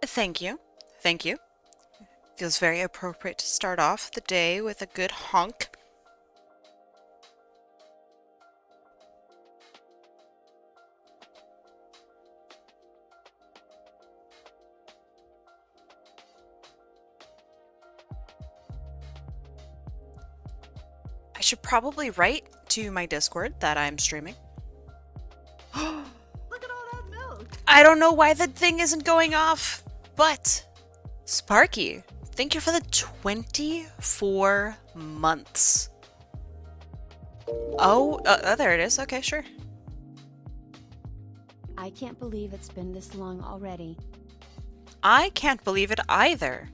Thank you. Thank you. Feels very appropriate to start off the day with a good honk. I should probably write to my Discord that I'm streaming. Look at all that milk. I don't know why the thing isn't going off, but Sparky, thank you for the 24 months. Oh, there it is. Okay, sure. I can't believe it's been this long already. I can't believe it either.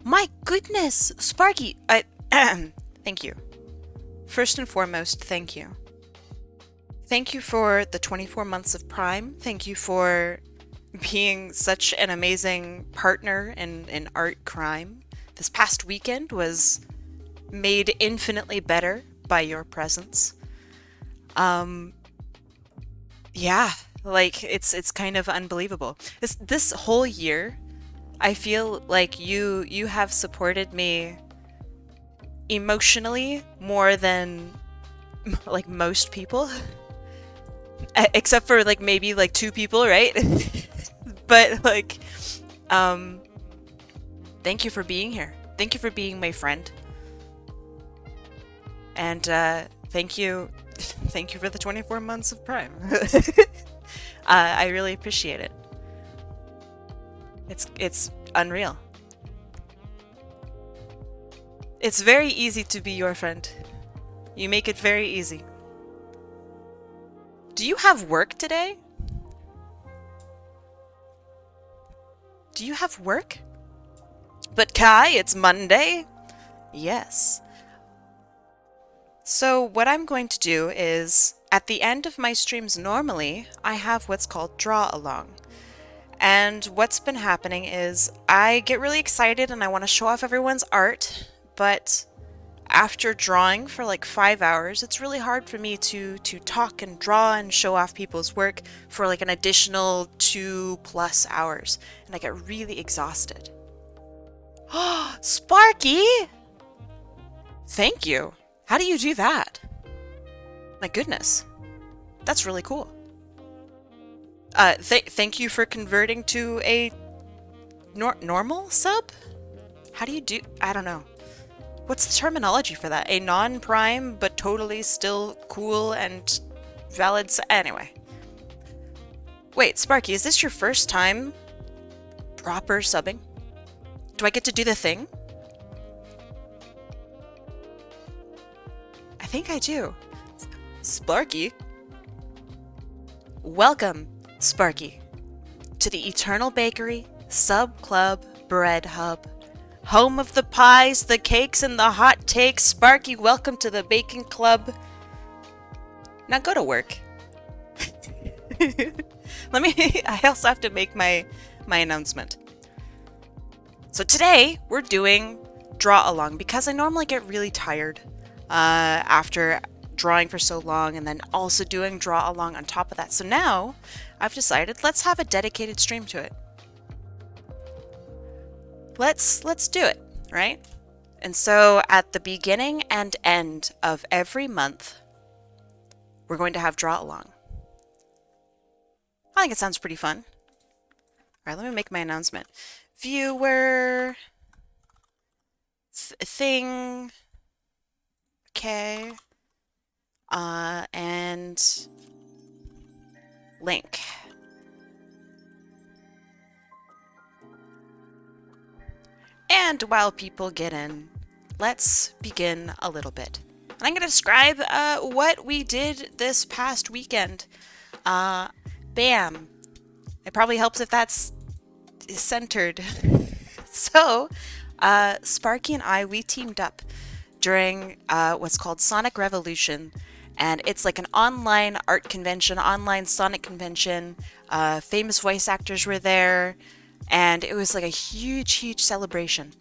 My goodness, Sparky, thank you. First and foremost, thank you. Thank you for the 24 months of Prime. Thank you for being such an amazing partner in art crime. This past weekend was made infinitely better by your presence. Yeah, like it's kind of unbelievable. This whole year, I feel like you have supported me emotionally more than like most people. Except for like maybe like two people, right? But like um thank you for being here. Thank you for being my friend. And thank you thank you for the 24 months of Prime. I really appreciate it. It's unreal. It's very easy to be your friend. You make it very easy. Do you have work today? Do you have work? But Kai, it's Monday. Yes. So what I'm going to do is, at the end of my streams normally, I have what's called draw along. And what's been happening is I get really excited and I want to show off everyone's art, but after drawing for like 5 hours, it's really hard for me to talk and draw and show off people's work for like an additional 2+ hours, and I get really exhausted. Oh, Sparky! Thank you. How do you do that? My goodness. That's really cool. Thank you for converting to a normal sub? How do you do? I don't know. What's the terminology for that? A non-prime, but totally still cool and valid anyway. Wait, Sparky, is this your first time proper subbing? Do I get to do the thing? I think I do. Sparky? Welcome, Sparky, to the Eternal Bakery Sub Club Bread Hub. Home of the pies, the cakes, and the hot takes. Sparky, welcome to the Bacon Club. Now go to work. I also have to make my announcement. So today, we're doing draw along because I normally get really tired after drawing for so long and then also doing draw along on top of that. So now, I've decided let's have a dedicated stream to it. Let's do it, right? And so at the beginning and end of every month, we're going to have draw along. I think it sounds pretty fun. All right, let me make my announcement. Viewer thing. Okay. And link. And while people get in, let's begin a little bit. And I'm going to describe what we did this past weekend. Bam. It probably helps if that's centered. So, Sparky and I, we teamed up during what's called Sonic Revolution. And it's like an online art convention, online Sonic convention. Famous voice actors were there. And it was like a huge celebration.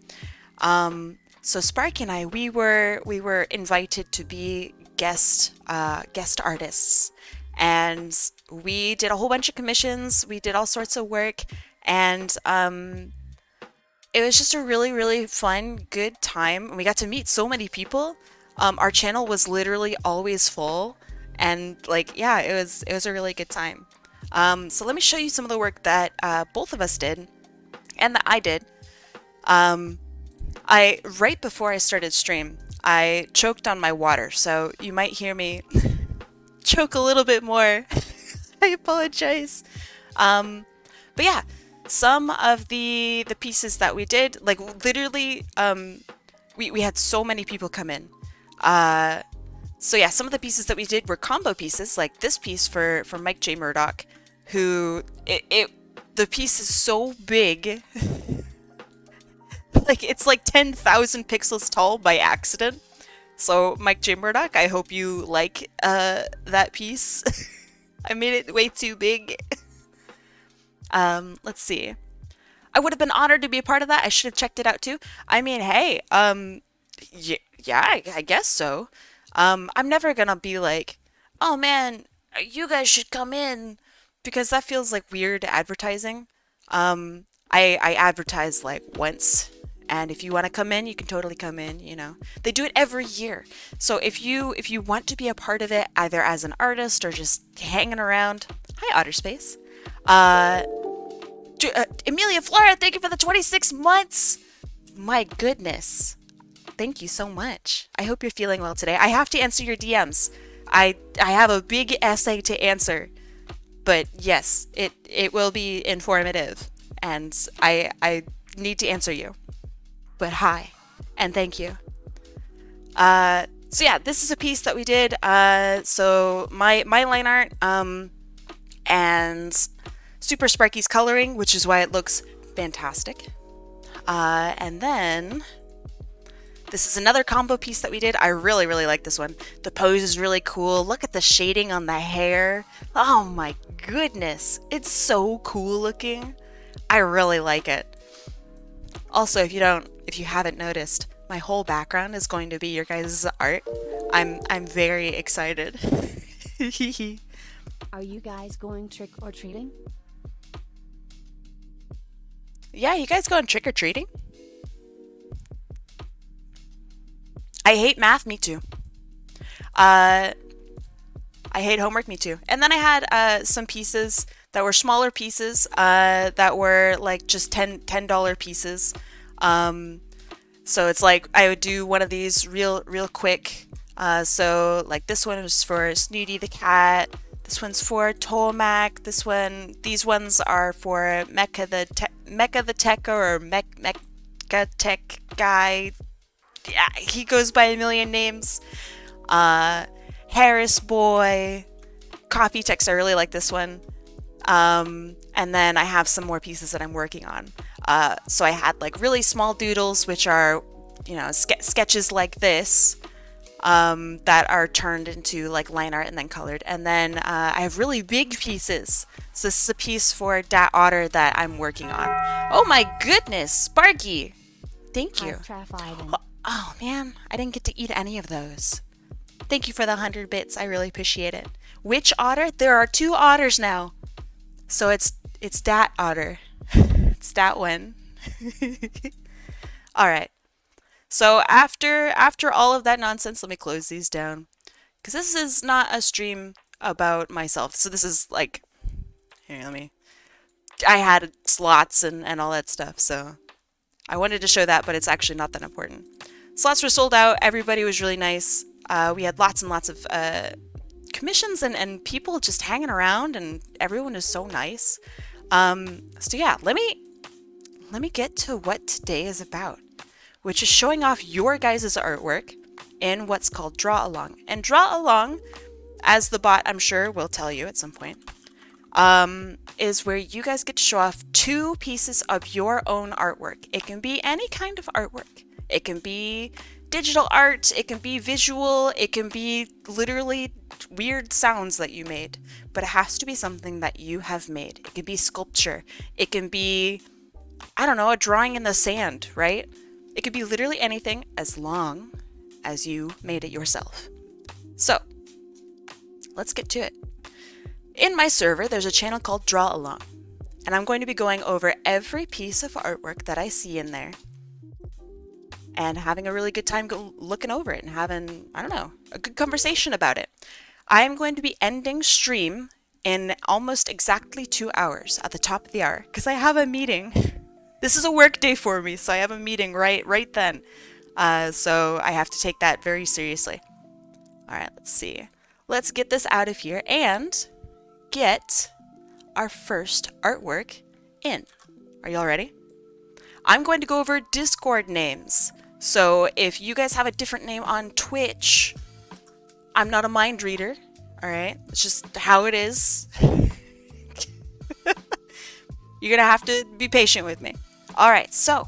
So Sparky and I, we were invited to be guest artists, and we did a whole bunch of commissions. We did all sorts of work, And it was just a really, really fun, good time. We got to meet so many people. Our channel was literally always full, and like, yeah, it was a really good time. So let me show you some of the work that both of us did, and that I did. Um, I right before I started stream, I choked on my water, so you might hear me choke a little bit more. I apologize. Um, but yeah, some of the pieces that we did, like literally, we had so many people come in. So yeah, some of the pieces that we did were combo pieces, like this piece for Mike J. Murdoch, who the piece is so big, like it's like 10,000 pixels tall by accident. So Mike J. Murdoch, I hope you like that piece. I made it way too big. Let's see. I would have been honored to be a part of that. I should have checked it out too. I mean, hey, yeah, I guess so. I'm never gonna be like, oh man, you guys should come in, because that feels like weird advertising. I advertise like once, and if you want to come in, you can totally come in. You know, they do it every year. So if you want to be a part of it, either as an artist or just hanging around, hi Otterspace. Uh, Emilia Flora, thank you for the 26 months. My goodness. Thank you so much. I hope you're feeling well today. I have to answer your DMs. I have a big essay to answer. But yes, it will be informative, and I need to answer you. But hi, and thank you. So yeah, this is a piece that we did. So my line art, and Super Sparky's coloring, which is why it looks fantastic. And then this is another combo piece that we did. I really, really like this one. The pose is really cool. Look at the shading on the hair. Oh my goodness. It's so cool looking. I really like it. Also, if you haven't noticed, my whole background is going to be your guys' art. I'm very excited. Are you guys going trick or treating? Yeah, you guys going trick-or-treating? I hate math, me too. I hate homework, me too. And then I had some pieces that were smaller pieces that were like just $10 pieces. So it's like I would do one of these real quick. So like this one was for Snooty the cat. This one's for Tomac. These ones are for Mecha the Tekka, or Mecha Tech guy. Yeah, he goes by a million names. Harris Boy, Coffee Text. I really like this one. And then I have some more pieces that I'm working on. So I had like really small doodles, which are, sketches like this, that are turned into like line art and then colored. And then I have really big pieces. So this is a piece for Dat Otter that I'm working on. Oh my goodness, Sparky! Thank you. Oh man, I didn't get to eat any of those. Thank you for the 100 bits. I really appreciate it. Which otter? There are 2 otters now. So it's Dat Otter. It's that one. All right. So after all of that nonsense, let me close these down, because this is not a stream about myself. So this is like, here, I had slots and all that stuff, so I wanted to show that, but it's actually not that important. Slots were sold out. Everybody was really nice. We had lots and lots of commissions and people just hanging around, and everyone is so nice. So yeah, let me get to what today is about, which is showing off your guys' artwork in what's called Draw Along. And Draw Along, as the bot I'm sure will tell you at some point, is where you guys get to show off 2 pieces of your own artwork. It can be any kind of artwork. It can be digital art, it can be visual, it can be literally weird sounds that you made, but it has to be something that you have made. It can be sculpture. It can be, I don't know, a drawing in the sand, right? It could be literally anything as long as you made it yourself. So, let's get to it. In my server, there's a channel called Draw Along. And I'm going to be going over every piece of artwork that I see in there and having a really good time looking over it and having, I don't know, a good conversation about it. I am going to be ending stream in almost exactly 2 hours at the top of the hour because I have a meeting. This is a work day for me, so I have a meeting right then. So I have to take that very seriously. All right, let's see. Let's get this out of here and get our first artwork in. Are y'all ready? I'm going to go over Discord names. So if you guys have a different name on Twitch, I'm not a mind reader. All right, it's just how it is. You're gonna have to be patient with me. All right, so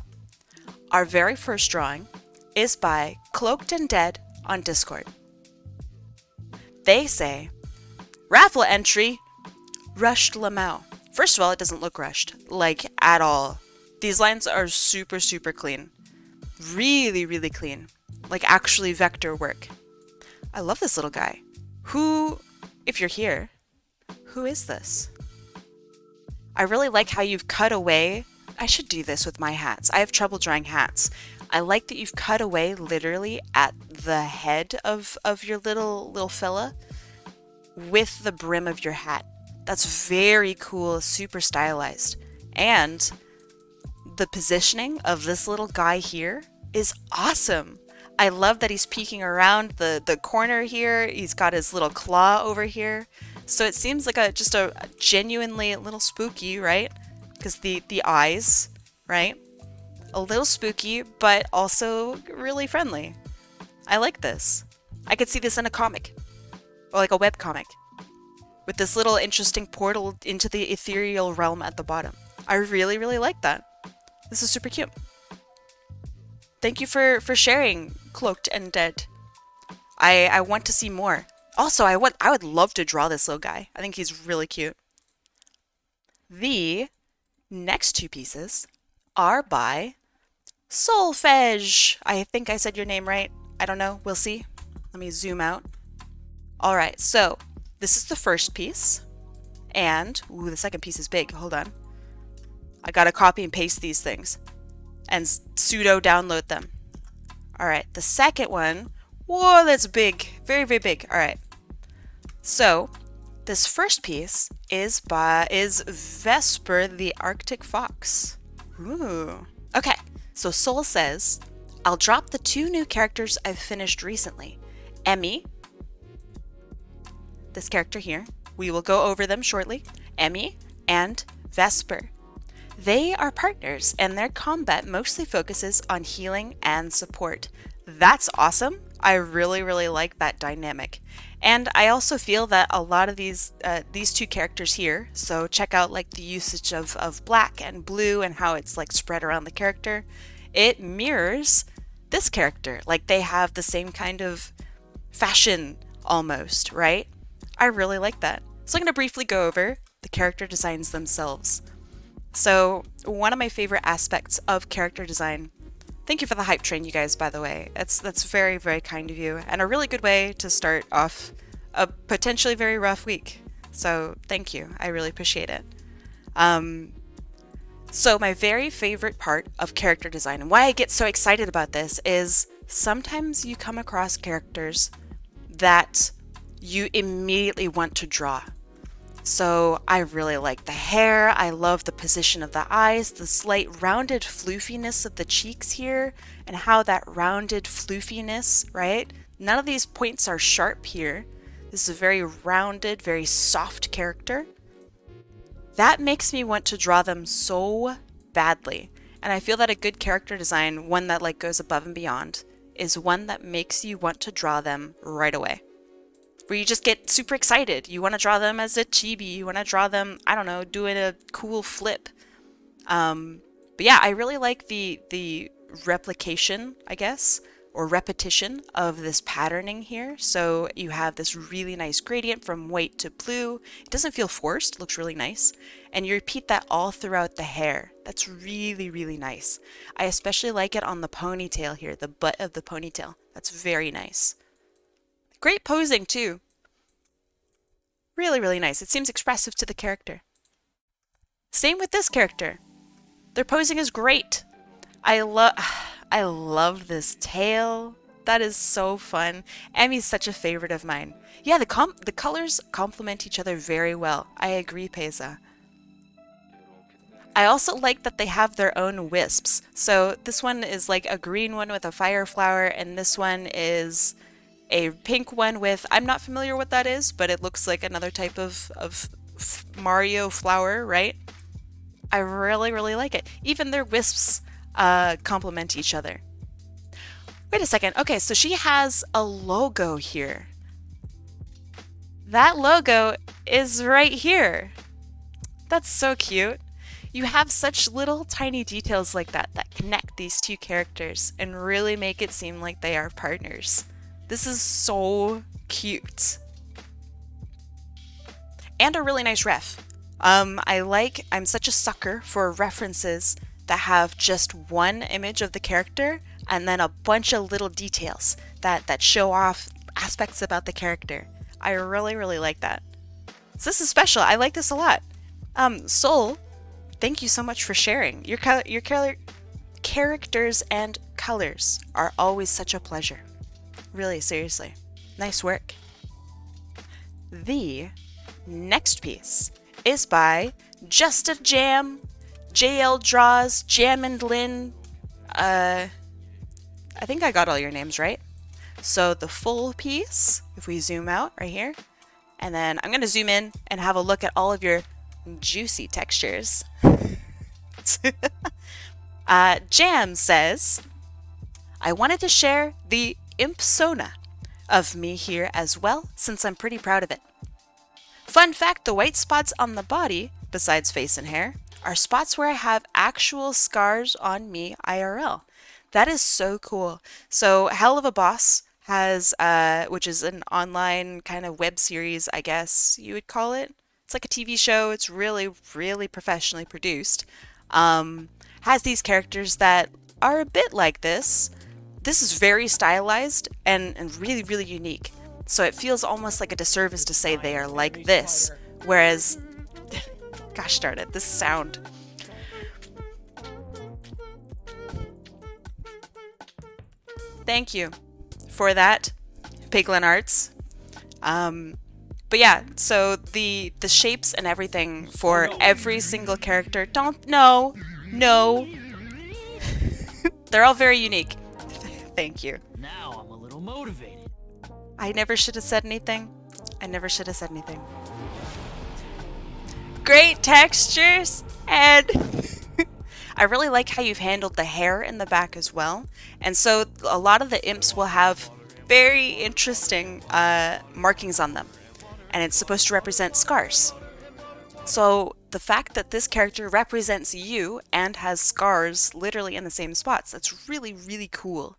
our very first drawing is by Cloaked and Dead on Discord. They say, raffle entry, rushed Lamau. First of all, it doesn't look rushed, like at all. These lines are super, super clean. Really, really clean. Like actually vector work. I love this little guy. Who, if you're here, who is this? I really like how you've cut away. I should do this with my hats. I have trouble drawing hats. I like that you've cut away literally at the head of your little fella with the brim of your hat. That's very cool, super stylized. And the positioning of this little guy here is awesome. I love that he's peeking around the corner here. He's got his little claw over here. So it seems like just a genuinely a little spooky, right? Because the eyes, right? A little spooky, but also really friendly. I like this. I could see this in a comic. Or like a web comic. With this little interesting portal into the ethereal realm at the bottom. I really, really like that. This is super cute. Thank you for sharing, Cloaked and Dead. I want to see more. Also, I would love to draw this little guy. I think he's really cute. The next two pieces are by Solfege. I think I said your name right. I don't know. We'll see. Let me zoom out. All right, so this is the first piece. And, ooh, the second piece is big. Hold on. I gotta copy and paste these things and sudo download them. All right, the second one, whoa, that's big, very, very big. All right, so this first piece is Vesper the Arctic Fox. Ooh. Okay, so Soul says, I'll drop the 2 new characters I've finished recently. Emmy, this character here, we will go over them shortly. Emmy and Vesper. They are partners, and their combat mostly focuses on healing and support. That's awesome. I really, really like that dynamic. And I also feel that a lot of these 2 characters here, so check out like the usage of black and blue and how it's like spread around the character, it mirrors this character. Like they have the same kind of fashion almost, right? I really like that. So I'm going to briefly go over the character designs themselves. So one of my favorite aspects of character design, thank you for the hype train, you guys, by the way. That's very, very kind of you and a really good way to start off a potentially very rough week. So thank you. I really appreciate it. So my very favorite part of character design and why I get so excited about this is sometimes you come across characters that you immediately want to draw. So I really like the hair, I love the position of the eyes, the slight rounded floofiness of the cheeks here, and how that rounded floofiness, right? None of these points are sharp here. This is a very rounded, very soft character. That makes me want to draw them so badly. And I feel that a good character design, one that like goes above and beyond, is one that makes you want to draw them right away. Where you just get super excited. You want to draw them as a chibi. You want to draw them, I don't know, doing a cool flip. But yeah, I really like the replication, I guess, or repetition of this patterning here. So you have this really nice gradient from white to blue. It doesn't feel forced. It looks really nice. And you repeat that all throughout the hair. That's really, really nice. I especially like it on the ponytail here, the butt of the ponytail. That's very nice. Great posing too. Really, really nice. It seems expressive to the character. Same with this character. Their posing is great. I love I love this tail. That is so fun. Emmy's such a favorite of mine. Yeah, the colors complement each other very well. I agree, Pesa. I also like that they have their own wisps. So this one is like a green one with a fire flower, and this one is a pink one with, I'm not familiar what that is, but it looks like another type of Mario flower, right? I really, really like it. Even their wisps complement each other. Wait a second. Okay, so she has a logo here. That logo is right here. That's so cute. You have such little tiny details like that that connect these two characters and really make it seem like they are partners. This is so cute. And a really nice ref. I'm such a sucker for references that have just one image of the character and then a bunch of little details that show off aspects about the character. I really, really like that. So this is special. I like this a lot. Soul, thank you so much for sharing. Your characters and colors are always such a pleasure. Really, seriously. Nice work. The next piece is by Just a Jam, JL Draws, Jam and Lynn. I think I got all your names right. So the full piece, if we zoom out right here, and then I'm going to zoom in and have a look at all of your juicy textures. Jam says, I wanted to share the impsona of me here as well, since I'm pretty proud of it. Fun fact, the white spots on the body, besides face and hair, are spots where I have actual scars on me IRL. That is so cool. So Hell of a Boss has, which is an online kind of web series, I guess you would call it. It's like a TV show. It's really, really professionally produced. Has these characters that are a bit like this. This is very stylized and really, really unique. So it feels almost like a disservice to say they are like this. Whereas, gosh darn it, this sound. Thank you for that, Piglin Arts. But yeah, so the shapes and everything for every single character, no. They're all very unique. Thank you. Now I'm a little motivated. I never should have said anything. Great textures, and I really like how you've handled the hair in the back as well. And so a lot of the imps will have very interesting markings on them, and it's supposed to represent scars. So the fact that this character represents you and has scars literally in the same spots, that's really, really cool.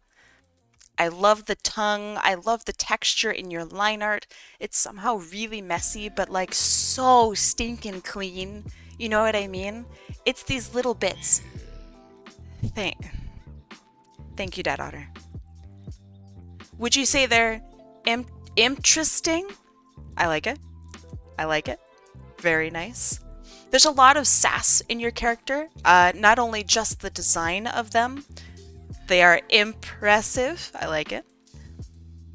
I love the tongue. I love the texture in your line art. It's somehow really messy, but like so stinking clean. You know what I mean? It's these little bits. Thank you, Dad Otter. Would you say they're interesting? I like it. Very nice. There's a lot of sass in your character. Not only just the design of them, they are impressive. I like it.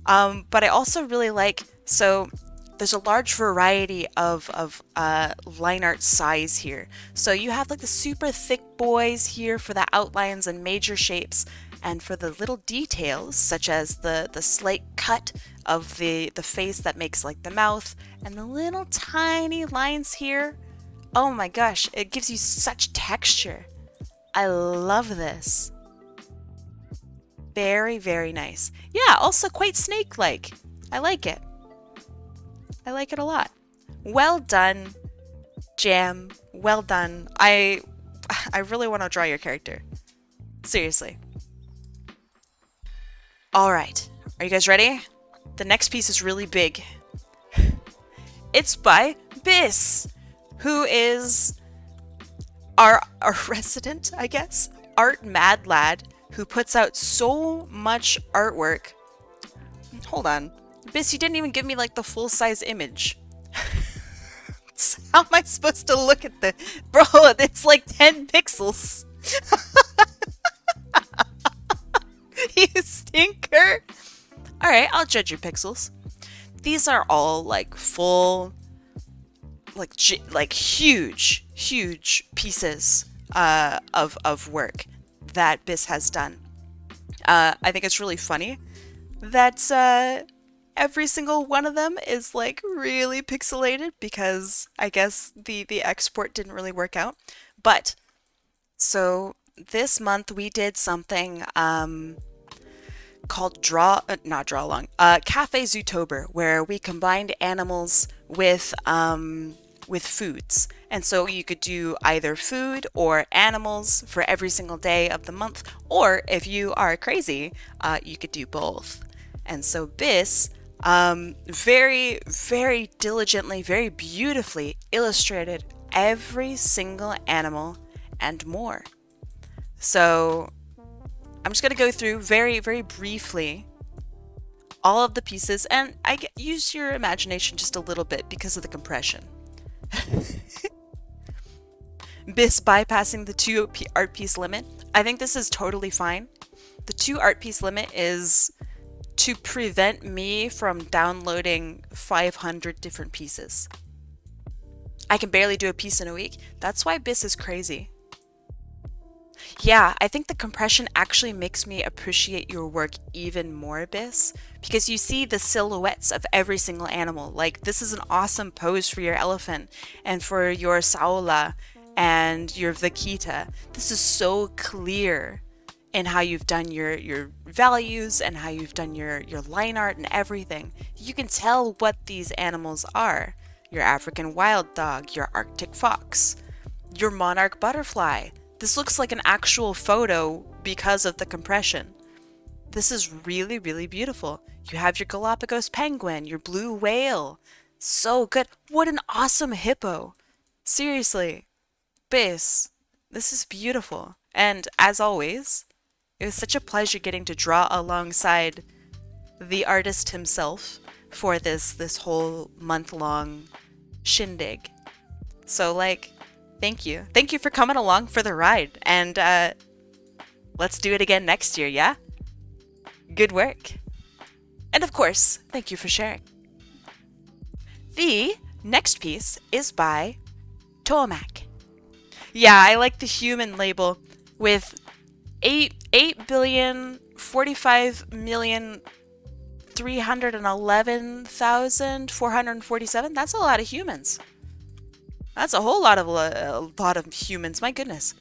But I also really like, so there's a large variety of line art size here. So you have like the super thick boys here for the outlines and major shapes, and for the little details such as the slight cut of the face that makes like the mouth and the little tiny lines here. Oh my gosh, it gives you such texture. I love this. Very, very nice. Yeah, also quite snake-like. I like it. I like it a lot. Well done, Jam. Well done. I really want to draw your character. Seriously. All right. Are you guys ready? The next piece is really big. It's by Biss, who is our resident, I guess, art mad lad who puts out so much artwork. Hold on. Biss, you didn't even give me like the full-size image. pixels. How am I supposed to look at the... Bro, it's like 10 pixels. You stinker. Alright, I'll judge your pixels. These are all like full, like huge, huge pieces of work that Biss has done. I think it's really funny that every single one of them is like really pixelated because I guess the export didn't really work out. But so this month we did something called not Draw Along, Cafe Zootober, where we combined animals with foods. And so you could do either food or animals for every single day of the month, or if you are crazy, you could do both. And so Biss very, very diligently, very beautifully illustrated every single animal and more. So I'm just going to go through very, very briefly all of the pieces, and use your imagination just a little bit because of the compression. Biss bypassing the 2 art piece limit. I think this is totally fine. The 2 art piece limit is to prevent me from downloading 500 different pieces. I can barely do a piece in a week. That's why Biss is crazy. Yeah, I think the compression actually makes me appreciate your work even more, Biss, because you see the silhouettes of every single animal. Like, this is an awesome pose for your elephant and for your Saola and your Vaquita. This is so clear in how you've done your values and how you've done your line art and everything. You can tell what these animals are. Your African wild dog, your Arctic fox, your monarch butterfly. This looks like an actual photo because of the compression. This is really, really beautiful. You have your Galapagos penguin, your blue whale. So good. What an awesome hippo. Seriously. Biss, this is beautiful. And as always, it was such a pleasure getting to draw alongside the artist himself for this whole month-long shindig. So, like, thank you. Thank you for coming along for the ride. And let's do it again next year, yeah? Good work. And of course, thank you for sharing. The next piece is by Tomac. Yeah, I like the human label with 8,045,311,447. That's a lot of humans. That's a whole lot of humans, my goodness.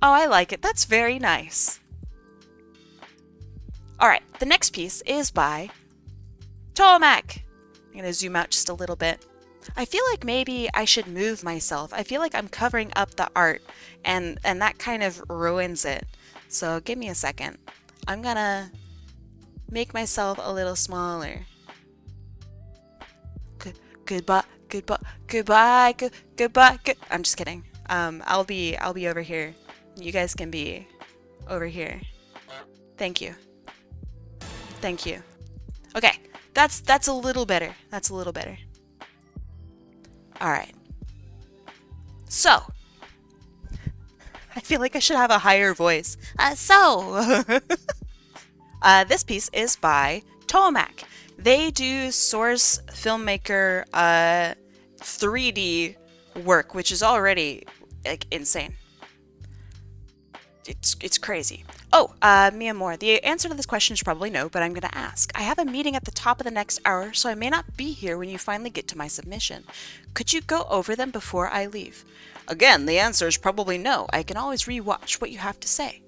Oh, I like it. That's very nice. Alright, the next piece is by Tomac. I'm going to zoom out just a little bit. I feel like maybe I should move myself. I feel like I'm covering up the art and that kind of ruins it. So give me a second. I'm going to make myself a little smaller. Goodbye. I'm just kidding. I'll be over here. You guys can be over here. Thank you. Thank you. Okay, that's a little better. That's a little better. All right. So, I feel like I should have a higher voice. This piece is by Tomac. They do Source Filmmaker 3D work, which is already like insane. It's crazy. Oh, Mia Moore. The answer to this question is probably no, but I'm going to ask. I have a meeting at the top of the next hour, so I may not be here when you finally get to my submission. Could you go over them before I leave? Again, the answer is probably no. I can always rewatch what you have to say.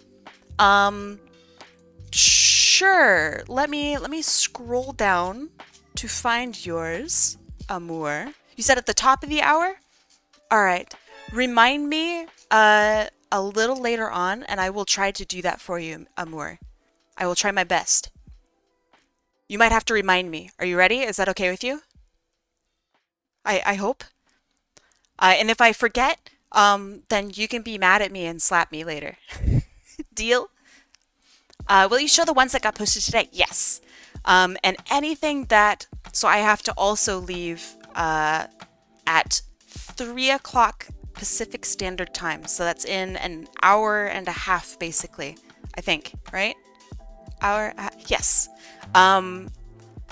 Sure. Let me scroll down to find yours, Amour. You said at the top of the hour? All right. Remind me a little later on, and I will try to do that for you, Amour. I will try my best. You might have to remind me. Are you ready? Is that okay with you? I hope. And if I forget, then you can be mad at me and slap me later. Deal? Will you show the ones that got posted today? Yes. And anything that... So I have to also leave at 3 o'clock Pacific Standard Time. So that's in an hour and a half, basically, I think, right? Yes.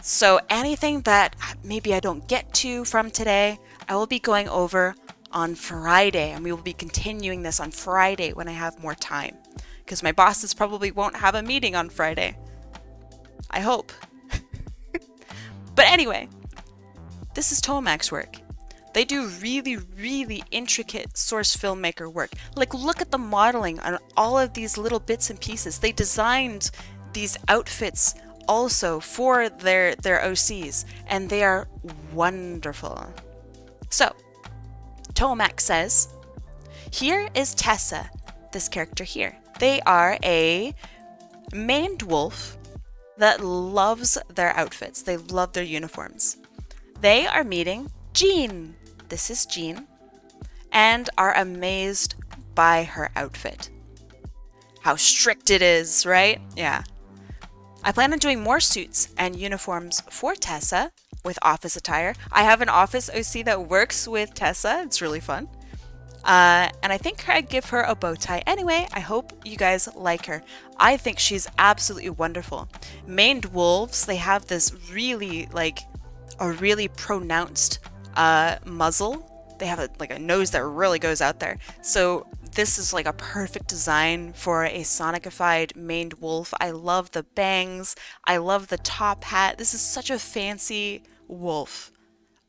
So anything that maybe I don't get to from today, I will be going over on Friday, and we will be continuing this on Friday when I have more time, because my bosses probably won't have a meeting on Friday. I hope. But anyway, this is Tomak's work. They do really, really intricate source filmmaker work. Like, look at the modeling on all of these little bits and pieces. They designed these outfits also for their OCs, and they are wonderful. So, Tomak says, here is Tessa, this character here. They are a maned wolf that loves their outfits. They love their uniforms. They are meeting Jean. This is Jean, and are amazed by her outfit. How strict it is, right? Yeah. I plan on doing more suits and uniforms for Tessa with office attire. I have an office OC that works with Tessa. It's really fun. And I think I'd give her a bow tie. Anyway, I hope you guys like her. I think she's absolutely wonderful. Maned wolves, they have this really, like, a really pronounced muzzle. They have a nose that really goes out there. So this is like a perfect design for a Sonicified maned wolf. I love the bangs. I love the top hat. This is such a fancy wolf.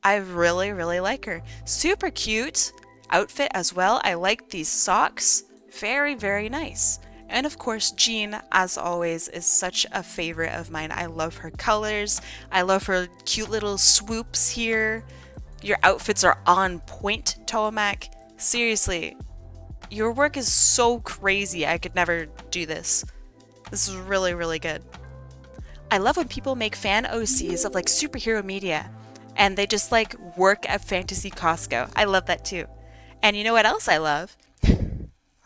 I really, really like her. Super cute outfit as well. I like these socks. Very, very nice. And of course, Jean, as always, is such a favorite of mine. I love her colors. I love her cute little swoops here. Your outfits are on point, Tomak. Seriously, your work is so crazy. I could never do this. This is really, really good. I love when people make fan OCs of like superhero media and they just like work at Fantasy Costco. I love that too. And you know what else I love?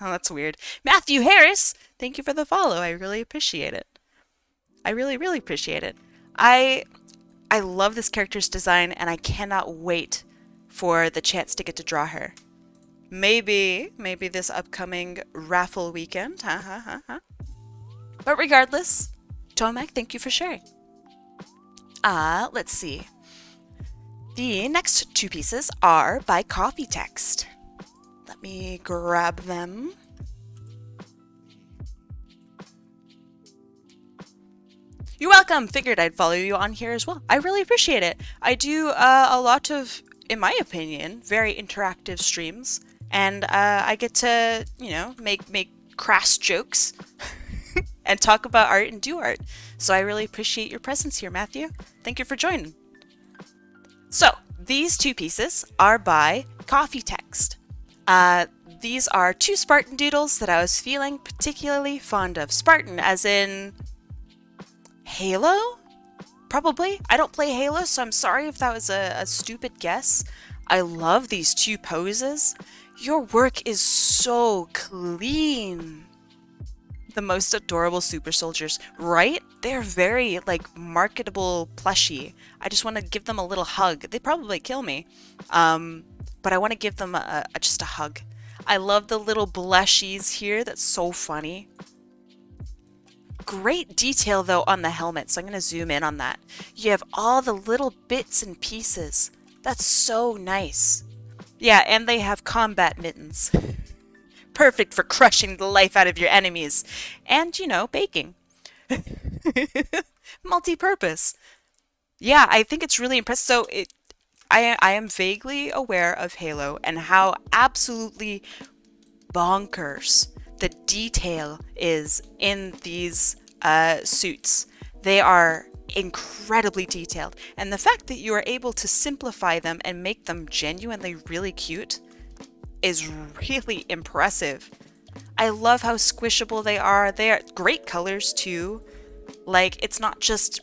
Oh, that's weird. Matthew Harris, thank you for the follow. I really appreciate it. I really, really appreciate it. I love this character's design, and I cannot wait for the chance to get to draw her. Maybe this upcoming raffle weekend. But regardless, Tomak, thank you for sharing. Let's see. The next two pieces are by Coffee Text. Let me grab them. You're welcome. Figured I'd follow you on here as well. I really appreciate it. I do a lot of, in my opinion, very interactive streams, and I get to, you know, make crass jokes and talk about art and do art. So I really appreciate your presence here, Matthew. Thank you for joining. So these two pieces are by Coffee Text. These are two Spartan doodles that I was feeling particularly fond of. Spartan as in Halo? Probably. I don't play Halo, so I'm sorry if that was a stupid guess. I love these two poses. Your work is so clean. The most adorable super soldiers, right? They're very, like, marketable plushie. I just want to give them a little hug. They probably kill me. But I want to give them just a hug. I love the little blushies here. That's so funny. Great detail, though, on the helmet, so I'm going to zoom in on that. You have all the little bits and pieces. That's so nice. Yeah, and they have combat mittens. Perfect for crushing the life out of your enemies. And, you know, baking. Multi-purpose. Yeah, I think it's really impressive. So, I am vaguely aware of Halo and how absolutely bonkers the detail is in these suits. They are incredibly detailed, and the fact that you are able to simplify them and make them genuinely really cute is really impressive. I love how squishable they are. They are great colors too. Like, it's not just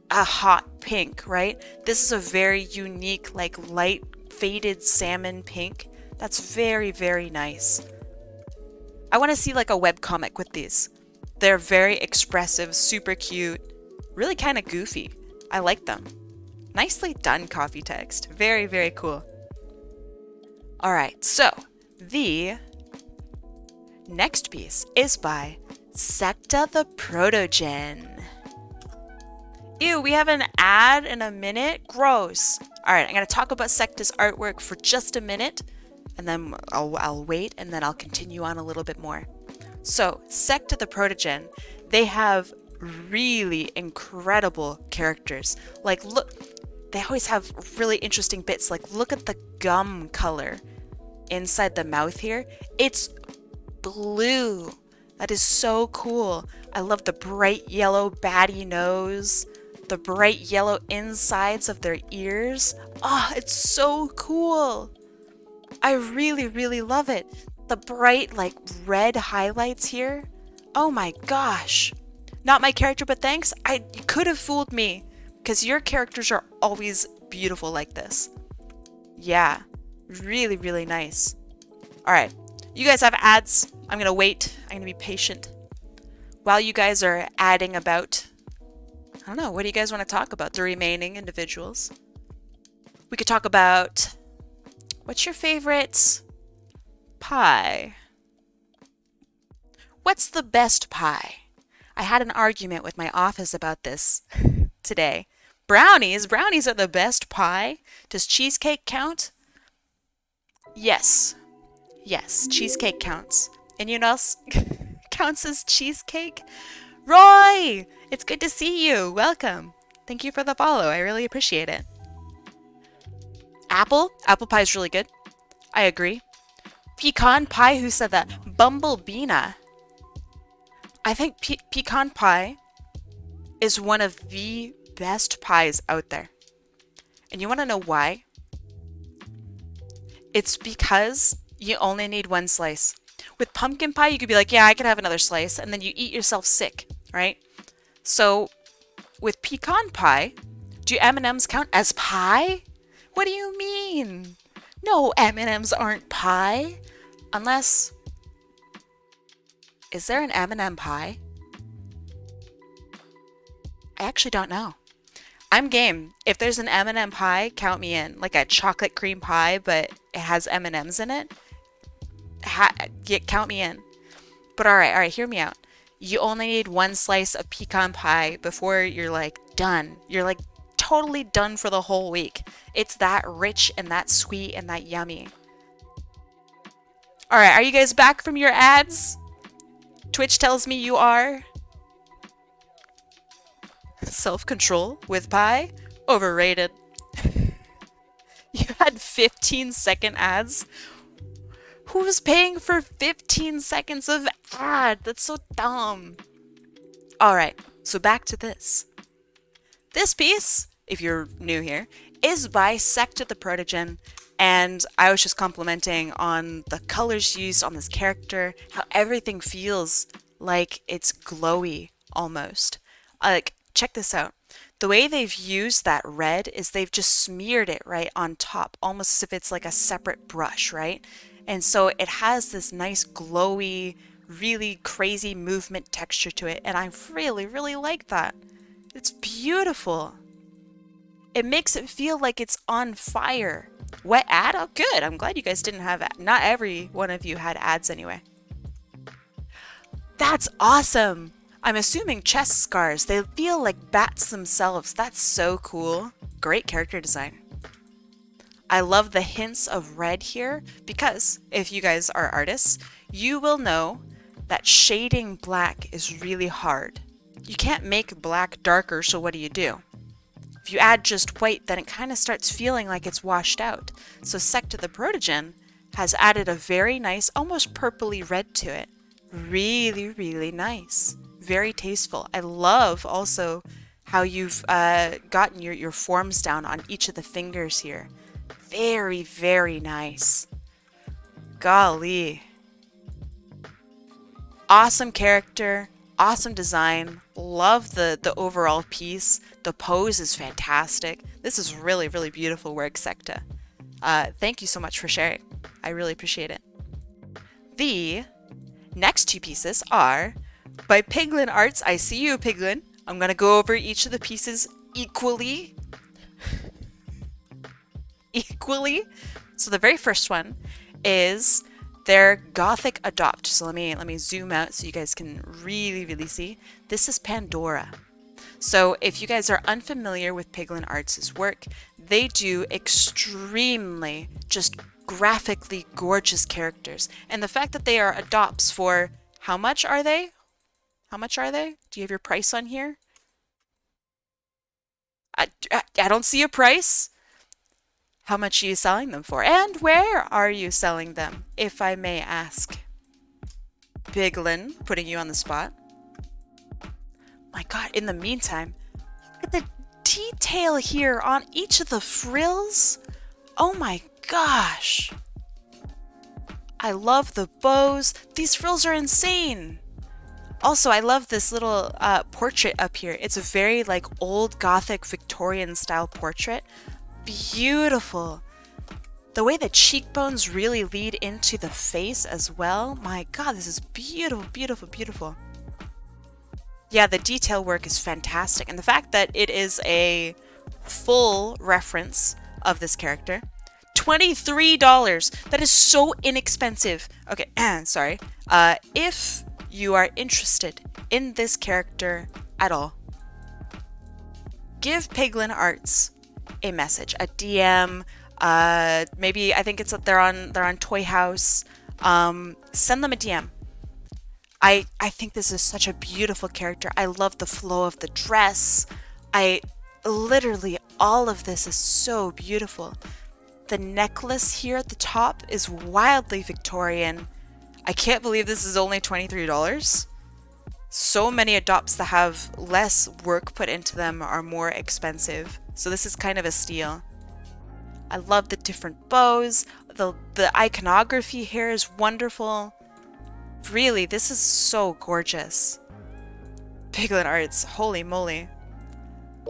a hot pink, right? This is a very unique, like, light faded salmon pink. That's very, very nice. I want to see like a webcomic with these. They're very expressive, super cute, really kind of goofy. I like them. Nicely done, Coffee Text. Very, very cool. All right, so the next piece is by Secta the Protogen. Ew, we have an ad in a minute? Gross. All right, I'm going to talk about Secta's artwork for just a minute, and then I'll wait, and then I'll continue on a little bit more. So, Secta the Protogen, they have really incredible characters. Like, look, they always have really interesting bits. Like, look at the gum color inside the mouth here. It's blue. That is so cool. I love the bright yellow baddie nose, the bright yellow insides of their ears. Oh, it's so cool. I really, really love it. The bright, like, red highlights here. Oh my gosh. Not my character, but thanks. You could have fooled me, because your characters are always beautiful like this. Yeah, really, really nice. All right, you guys have ads. I'm gonna wait. I'm gonna be patient. While you guys are adding about, I don't know, what do you guys want to talk about? The remaining individuals. We could talk about, what's your favorite pie? What's the best pie? I had an argument with my office about this today. Brownies? Brownies are the best pie? Does cheesecake count? Yes. Yes, cheesecake counts. And you know else counts as cheesecake? Roy! It's good to see you. Welcome. Thank you for the follow. I really appreciate it. Apple? Apple pie is really good. I agree. Pecan pie? Who said that? Bumblebeena. I think pecan pie is one of the best pies out there. And you want to know why? It's because you only need one slice. With pumpkin pie, you could be like, yeah, I could have another slice, and then you eat yourself sick, right? So with pecan pie, do M&Ms count as pie? What do you mean? No, M&Ms aren't pie. Unless, is there an M&M pie? I actually don't know. I'm game. If there's an M&M pie, count me in. Like a chocolate cream pie, but it has M&Ms in it. Count me in. But all right, hear me out. You only need one slice of pecan pie before you're like done. You're like totally done for the whole week. It's that rich and that sweet and that yummy. All right, are you guys back from your ads? Twitch tells me you are. Self-control with pie? Overrated. You had 15-second ads? Who's paying for 15 seconds of ad? That's so dumb. Alright, so back to this. This piece, if you're new here, is by Secta the Protogen, and I was just complimenting on the colors used on this character, how everything feels like it's glowy almost. Like, check this out. The way they've used that red is they've just smeared it right on top, almost as if it's like a separate brush, right? And so it has this nice glowy, really crazy movement texture to it, and I really, really like that. It's beautiful. It makes it feel like it's on fire. Wet ad? Oh, good. I'm glad you guys didn't have ad. Not every one of you had ads anyway. That's awesome. I'm assuming chest scars. They feel like bats themselves. That's so cool. Great character design. I love the hints of red here because if you guys are artists, you will know that shading black is really hard. You can't make black darker, so what do? If you add just white, then it kind of starts feeling like it's washed out. So Secta the Protogen has added a very nice, almost purpley red to it. Really, really nice. Very tasteful. I love also how you've gotten your forms down on each of the fingers here. Very, very nice. Golly. Awesome character, awesome design. Love the overall piece. The pose is fantastic. This is really, really beautiful work, Secta. Thank you so much for sharing. I really appreciate it. The next two pieces are by Piglin Arts. I see you, Piglin. I'm going to go over each of the pieces equally. equally. So the very first one is their Gothic Adopt. So let me zoom out so you guys can really see. This is Pandora. So if you guys are unfamiliar with Piglin Arts' work, they do extremely just graphically gorgeous characters. And the fact that they are adopts for how much are they? How much are they? Do you have your price on here? I don't see a price. How much are you selling them for? And where are you selling them, if I may ask? Piglin, putting you on the spot. My God, in the meantime, look at the detail here on each of the frills. Oh my gosh. I love the bows. These frills are insane. Also, I love this little portrait up here. It's a very like old Gothic Victorian style portrait. Beautiful. The way the cheekbones really lead into the face as well. My God, this is beautiful, beautiful, beautiful. Yeah, the detail work is fantastic. And the fact that it is a full reference of this character. $23. That is so inexpensive. Okay, sorry. If you are interested in this character at all, give Piglin Arts a message, a DM. Maybe I think it's that they're on Toy House. Send them a DM. I think this is such a beautiful character. I love the flow of the dress. Literally all of this is so beautiful. The necklace here at the top is wildly Victorian. I can't believe this is only $23. So many adopts that have less work put into them are more expensive. So this is kind of a steal. I love the different bows. The iconography here is wonderful. Really, this is so gorgeous. Piglin Arts, holy moly.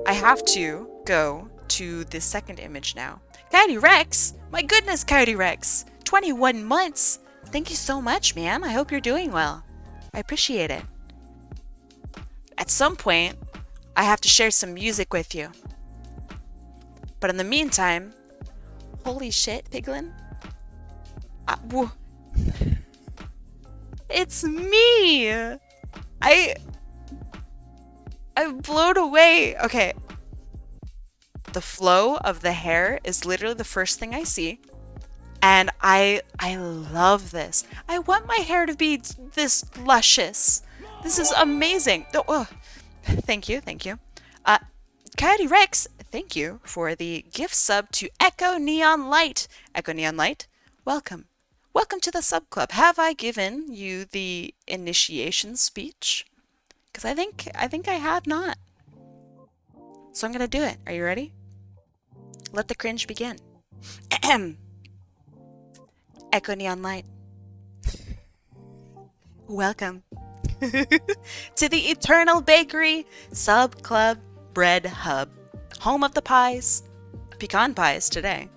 I have to go to the second image now. Coyote Rex! My goodness, Coyote Rex! 21 months! Thank you so much, man. I hope you're doing well. I appreciate it. At some point, I have to share some music with you. But in the meantime, holy shit, Piglin. It's me! I'm blown away. Okay. The flow of the hair is literally the first thing I see. And I love this. I want my hair to be this luscious. This is amazing. Oh, thank you, thank you. Coyote Rex, thank you for the gift sub to Echo Neon Light. Echo Neon Light, welcome. Welcome to the sub club. Have I given you the initiation speech? Because I think I have not. So I'm gonna do it. Are you ready? Let the cringe begin. Echo Neon Light. Welcome to the Eternal Bakery Sub Club Bread Hub. Home of the pies. Pecan pies today.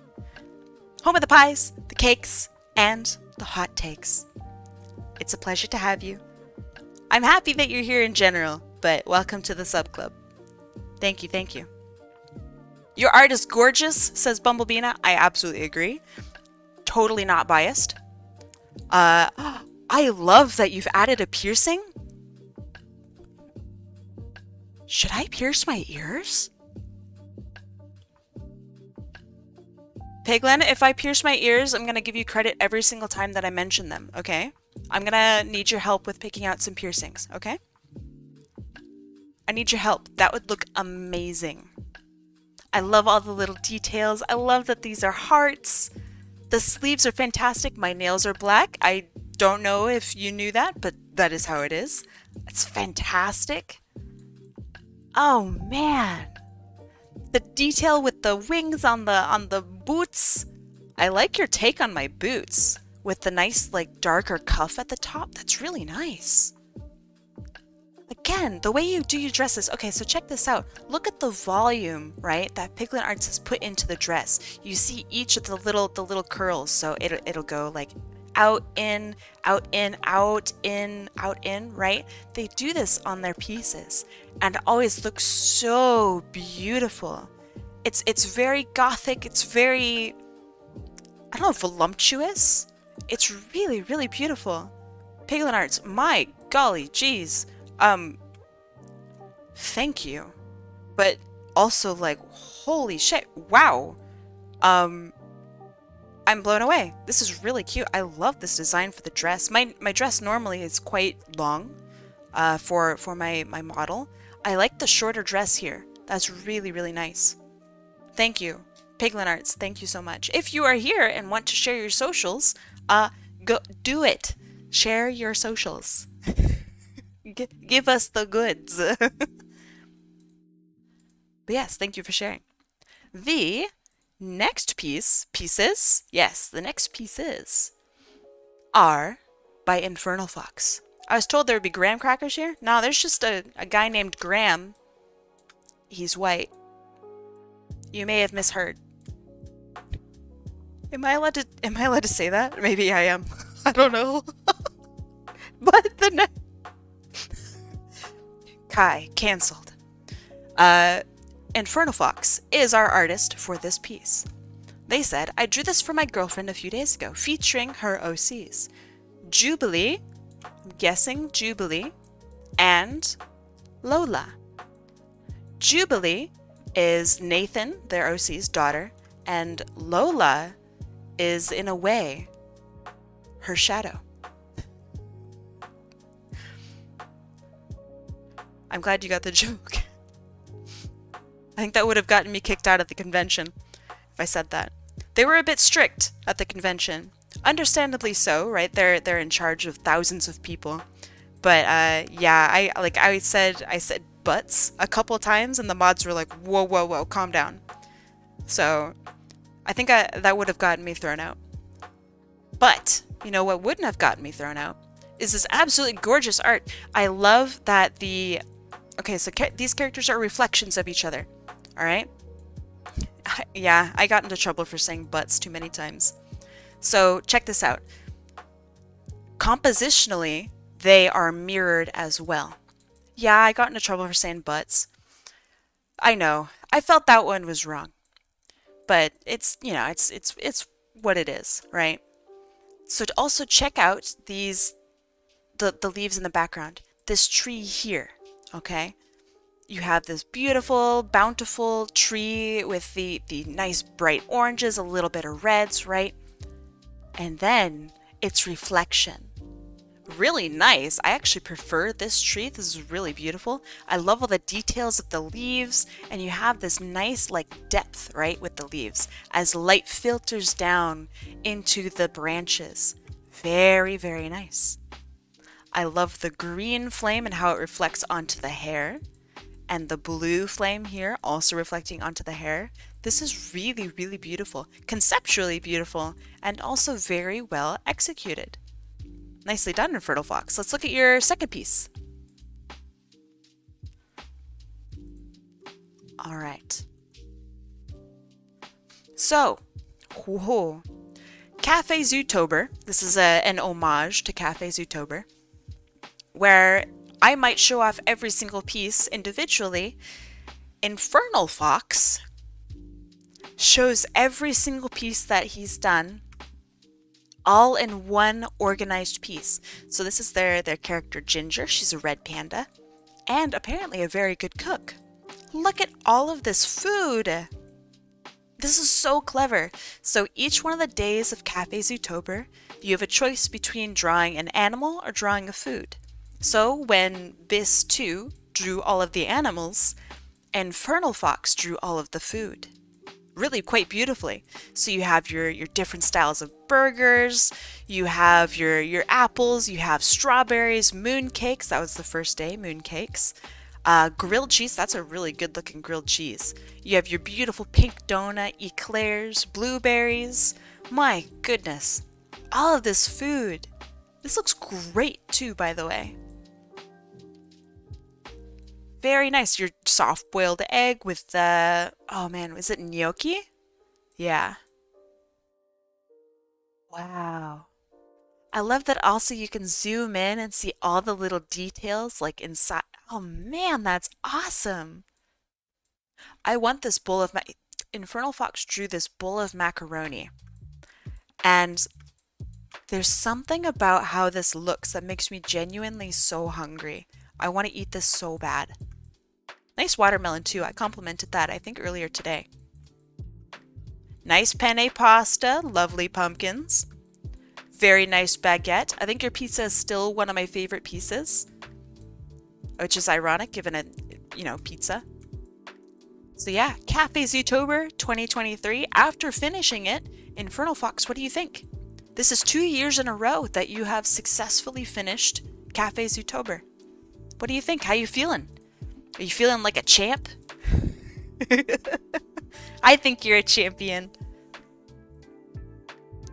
Home of the pies, the cakes, and the hot takes. It's a pleasure to have you. I'm happy that you're here in general, but welcome to the sub club. Thank you, thank you. Your art is gorgeous, says Bumblebeena. I absolutely agree. Totally not biased. I love that you've added a piercing. Should I pierce my ears? Piglin, if I pierce my ears, I'm going to give you credit every single time that I mention them, okay? I'm going to need your help with picking out some piercings, okay? I need your help. That would look amazing. I love all the little details. I love that these are hearts. The sleeves are fantastic. My nails are black. I don't know if you knew that, but that is how it is. It's fantastic. Oh, man. The detail with the wings on the boots. I like your take on my boots with the nice like darker cuff at the top. That's really nice. Again, the way you do your dresses. Okay, so check this out. Look at the volume, right? That Piglin Arts has put into the dress. You see each of the little curls. So it'll go like out in, out in, out in, out in, right? They do this on their pieces and it always looks so beautiful. It's very gothic. It's very, I don't know, voluptuous. It's really, really beautiful. Piglin Arts, my golly, geez. Um, thank you. But also like, holy shit, wow. Um, I'm blown away. This is really cute. I love this design for the dress. My dress normally is quite long, for my model. I like the shorter dress here. That's really, really nice. Thank you. Piglin Arts, thank you so much. If you are here and want to share your socials, go do it. Share your socials. Give us the goods. But yes, thank you for sharing. The next pieces, yes, the next pieces are by Infernal Fox. I was told there would be graham crackers here. No, there's just a guy named Graham. He's white. You may have misheard. Am I allowed to say that? Maybe I am. I don't know. But the Kai cancelled. Infernal Fox is our artist for this piece. They said, I drew this for my girlfriend a few days ago, featuring her OCs. Jubilee, I'm guessing Jubilee, and Lola. Jubilee is Nathan, their OC's daughter, and Lola is, in a way, her shadow. I'm glad you got the joke. I think that would have gotten me kicked out of the convention if I said that. They were a bit strict at the convention. Understandably so, right? They're in charge of thousands of people. But yeah, I said butts a couple times and the mods were like, "Whoa, whoa, whoa, calm down." So, I think that would have gotten me thrown out. But, you know what wouldn't have gotten me thrown out is this absolutely gorgeous art. I love that okay, so these characters are reflections of each other. All right? Yeah, I got into trouble for saying butts too many times. So, check this out. Compositionally, they are mirrored as well. Yeah, I got into trouble for saying butts. I know. I felt that one was wrong. But it's, you know, it's what it is, right? So to also check out the leaves in the background. This tree here, okay? You have this beautiful, bountiful tree with the nice bright oranges, a little bit of reds, right? And then its reflection. Really nice. I actually prefer this tree. This is really beautiful. I love all the details of the leaves, and you have this nice like depth, right, with the leaves as light filters down into the branches. Very, very nice. I love the green flame and how it reflects onto the hair, and the blue flame here also reflecting onto the hair. This is really, really beautiful, conceptually beautiful, and also very well executed. Nicely done, Infernal Fox. Let's look at your second piece. All right. So, whoa. Cafe Zootober. This is an homage to Cafe Zootober, where I might show off every single piece individually. Infernal Fox shows every single piece that he's done all in one organized piece. So this is their character Ginger. She's a red panda and apparently a very good cook. Look at all of this food. This is so clever. So each one of the days of Cafe Zootober, you have a choice between drawing an animal or drawing a food. So when Bis 2 drew all of the animals, Infernal Fox drew all of the food. Really quite beautifully. So you have your different styles of burgers, you have your apples, you have strawberries, moon cakes. That was the first day, moon cakes. Grilled cheese, that's a really good looking grilled cheese. You have your beautiful pink donut, eclairs, blueberries. My goodness, all of this food. This looks great too, by the way. Very nice. Your soft-boiled egg with the, oh man, is it gnocchi? Yeah. Wow. I love that also you can zoom in and see all the little details like inside. Oh man, that's awesome. I want this bowl of my, Infernal Fox drew this bowl of macaroni. And there's something about how this looks that makes me genuinely so hungry. I want to eat this so bad. Nice watermelon too. I complimented that, I think, earlier today. Nice penne pasta. Lovely pumpkins. Very nice baguette. I think your pizza is still one of my favorite pieces, which is ironic given it, pizza. So yeah, Cafe Zootober 2023. After finishing it, Infernal Fox, what do you think? This is 2 years in a row that you have successfully finished Cafe Zootober. What do you think? How you feeling? Are you feeling like a champ? I think you're a champion.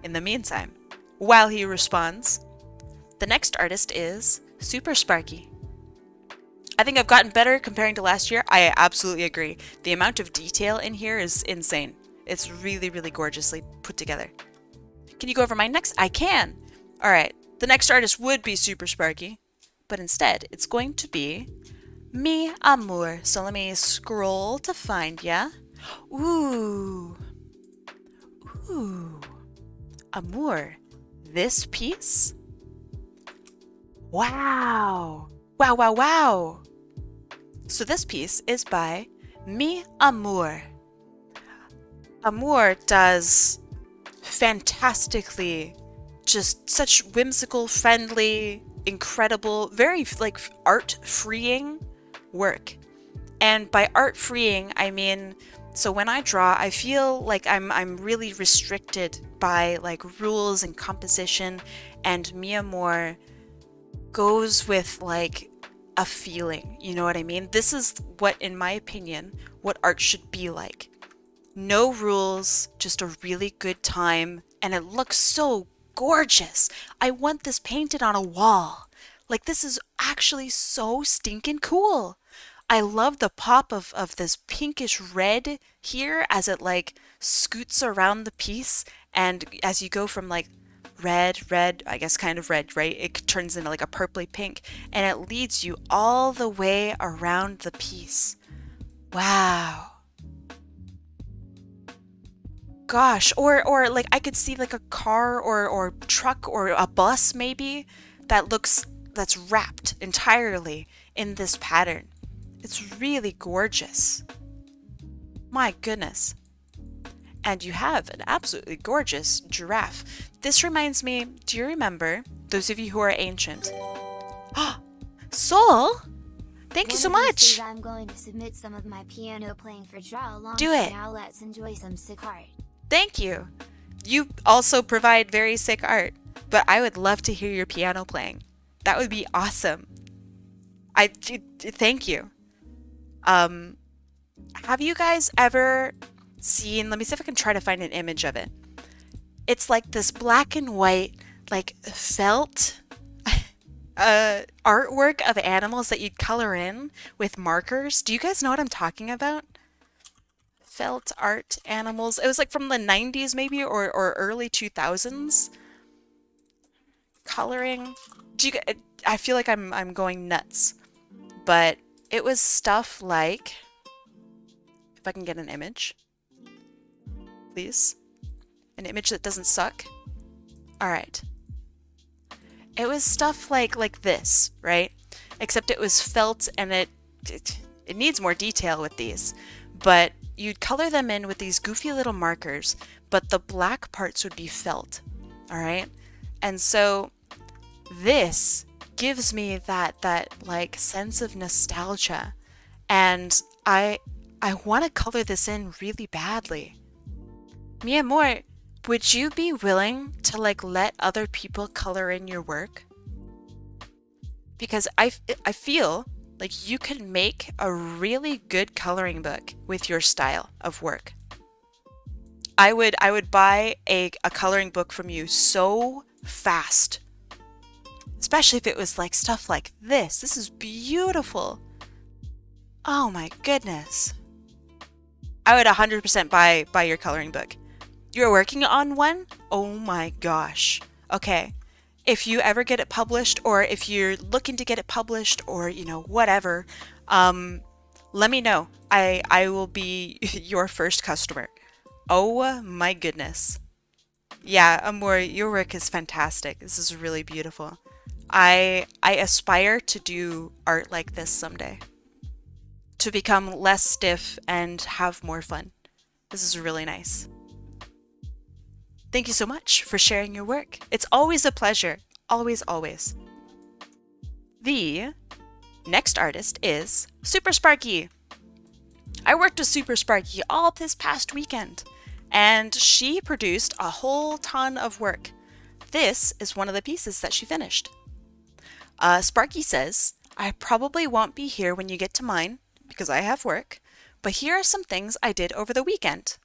In the meantime, while he responds, the next artist is Super Sparky. I think I've gotten better comparing to last year. I absolutely agree. The amount of detail in here is insane. It's really, really gorgeously put together. Can you go over my next? I can. All right. The next artist would be Super Sparky, but instead it's going to be Mi Amor. So let me scroll to find ya. Ooh. Ooh. Amour. This piece? Wow. Wow, wow, wow. So this piece is by Mi Amor. Amour does fantastically, just such whimsical, friendly, incredible, very like art-freeing work. And by art-freeing, I mean, so when I draw, I feel like I'm really restricted by like rules and composition, and Mi Amor goes with like a feeling, you know what I mean? This is what, in my opinion, what art should be like. No rules, just a really good time, and it looks so gorgeous. I want this painted on a wall. Like, this is actually so stinking cool. I love the pop of this pinkish red here as it like scoots around the piece, and as you go from like red, I guess kind of red, right? It turns into like a purpley pink, and it leads you all the way around the piece. Wow. Gosh, or like I could see like a car or truck or a bus maybe that's wrapped entirely in this pattern. It's really gorgeous. My goodness. And you have an absolutely gorgeous giraffe. This reminds me, do you remember, those of you who are ancient? Soul? Thank you so much. I'm going to submit some of my piano playing for draw along. Do it. Now let's enjoy some sick art. Thank you. You also provide very sick art, but I would love to hear your piano playing. That would be awesome. Thank you. Have you guys ever seen, let me see if I can try to find an image of it. It's like this black and white, like felt artwork of animals that you'd color in with markers. Do you guys know what I'm talking about? Felt art animals. It was like from the 90s maybe, or early 2000s. Coloring. I feel like I'm going nuts. But it was stuff like, if I can get an image, please. An image that doesn't suck. All right. It was stuff like this, right? Except it was felt, and it needs more detail with these. But you'd color them in with these goofy little markers, but the black parts would be felt. All right? And so this gives me that like sense of nostalgia, and I want to color this in really badly. Mi amor, would you be willing to like let other people color in your work? Because I feel like you could make a really good coloring book with your style of work. I would buy a coloring book from you so fast. Especially if it was like stuff like this. This is beautiful. Oh my goodness. I would 100% buy your coloring book. You're working on one? Oh my gosh. Okay. If you ever get it published, or if you're looking to get it published, or, you know, whatever, let me know. I will be your first customer. Oh my goodness. Yeah, Amor, your work is fantastic. This is really beautiful. I aspire to do art like this someday. To become less stiff and have more fun. This is really nice. Thank you so much for sharing your work. It's always a pleasure. Always, always. The next artist is Super Sparky. I worked with Super Sparky all this past weekend, and she produced a whole ton of work. This is one of the pieces that she finished. Sparky says, I probably won't be here when you get to mine, because I have work, but here are some things I did over the weekend.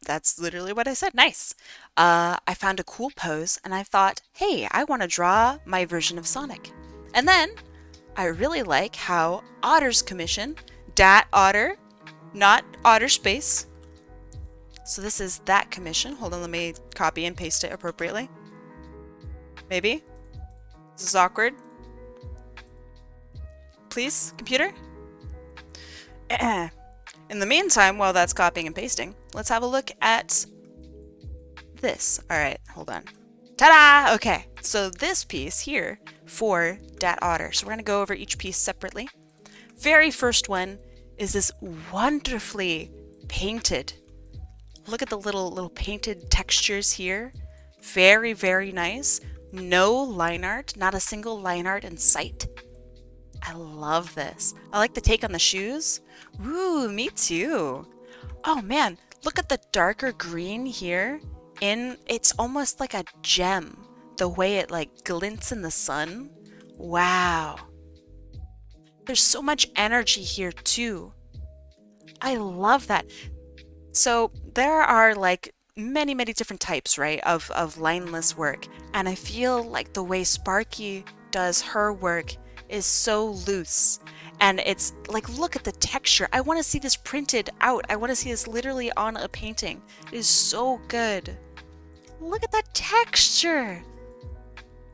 That's literally what I said. Nice. I found a cool pose and I thought, hey, I want to draw my version of Sonic. And then I really like how Otter's commission, Dat Otter, not Otter Space. So this is that commission. Hold on, let me copy and paste it appropriately. Maybe? This is awkward. Please, computer? In the meantime, while that's copying and pasting, let's have a look at this. All right, hold on. Ta-da! Okay, so this piece here for Dat Otter. So we're going to go over each piece separately. Very first one is this wonderfully painted. Look at the little painted textures here. Very, very nice. No line art, not a single line art in sight. I love this. I like the take on the shoes. Ooh, me too. Oh man, look at the darker green here. It's almost like a gem. The way it like glints in the sun. Wow. There's so much energy here too. I love that. So there are like many, many different types, right, of lineless work. And I feel like the way Sparky does her work is so loose. And it's like, look at the texture. I want to see this printed out. I want to see this literally on a painting. It is so good. Look at that texture.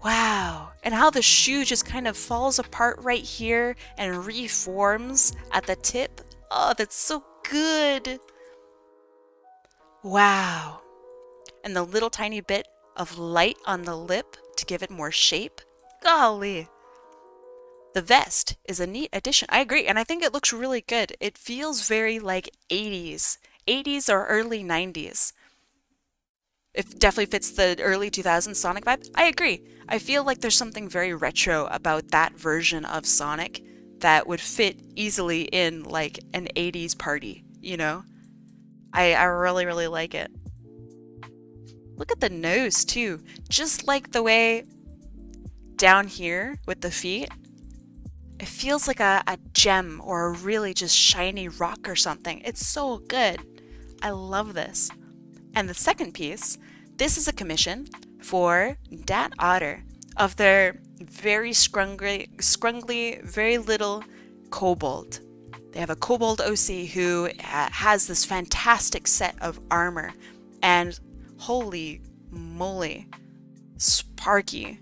Wow. And how the shoe just kind of falls apart right here and reforms at the tip. Oh, that's so good. Wow. And the little tiny bit of light on the lip to give it more shape. Golly. The vest is a neat addition. I agree, and I think it looks really good. It feels very like 80s. 80s or early 90s. It definitely fits the early 2000s Sonic vibe. I agree. I feel like there's something very retro about that version of Sonic that would fit easily in like an 80s party, you know? I really, really like it. Look at the nose too. Just like the way down here with the feet, it feels like a gem or a really just shiny rock or something. It's so good. I love this. And the second piece, this is a commission for Dat Otter of their very scrungly, very little kobold. They have a kobold OC who has this fantastic set of armor. And holy moly, Sparky.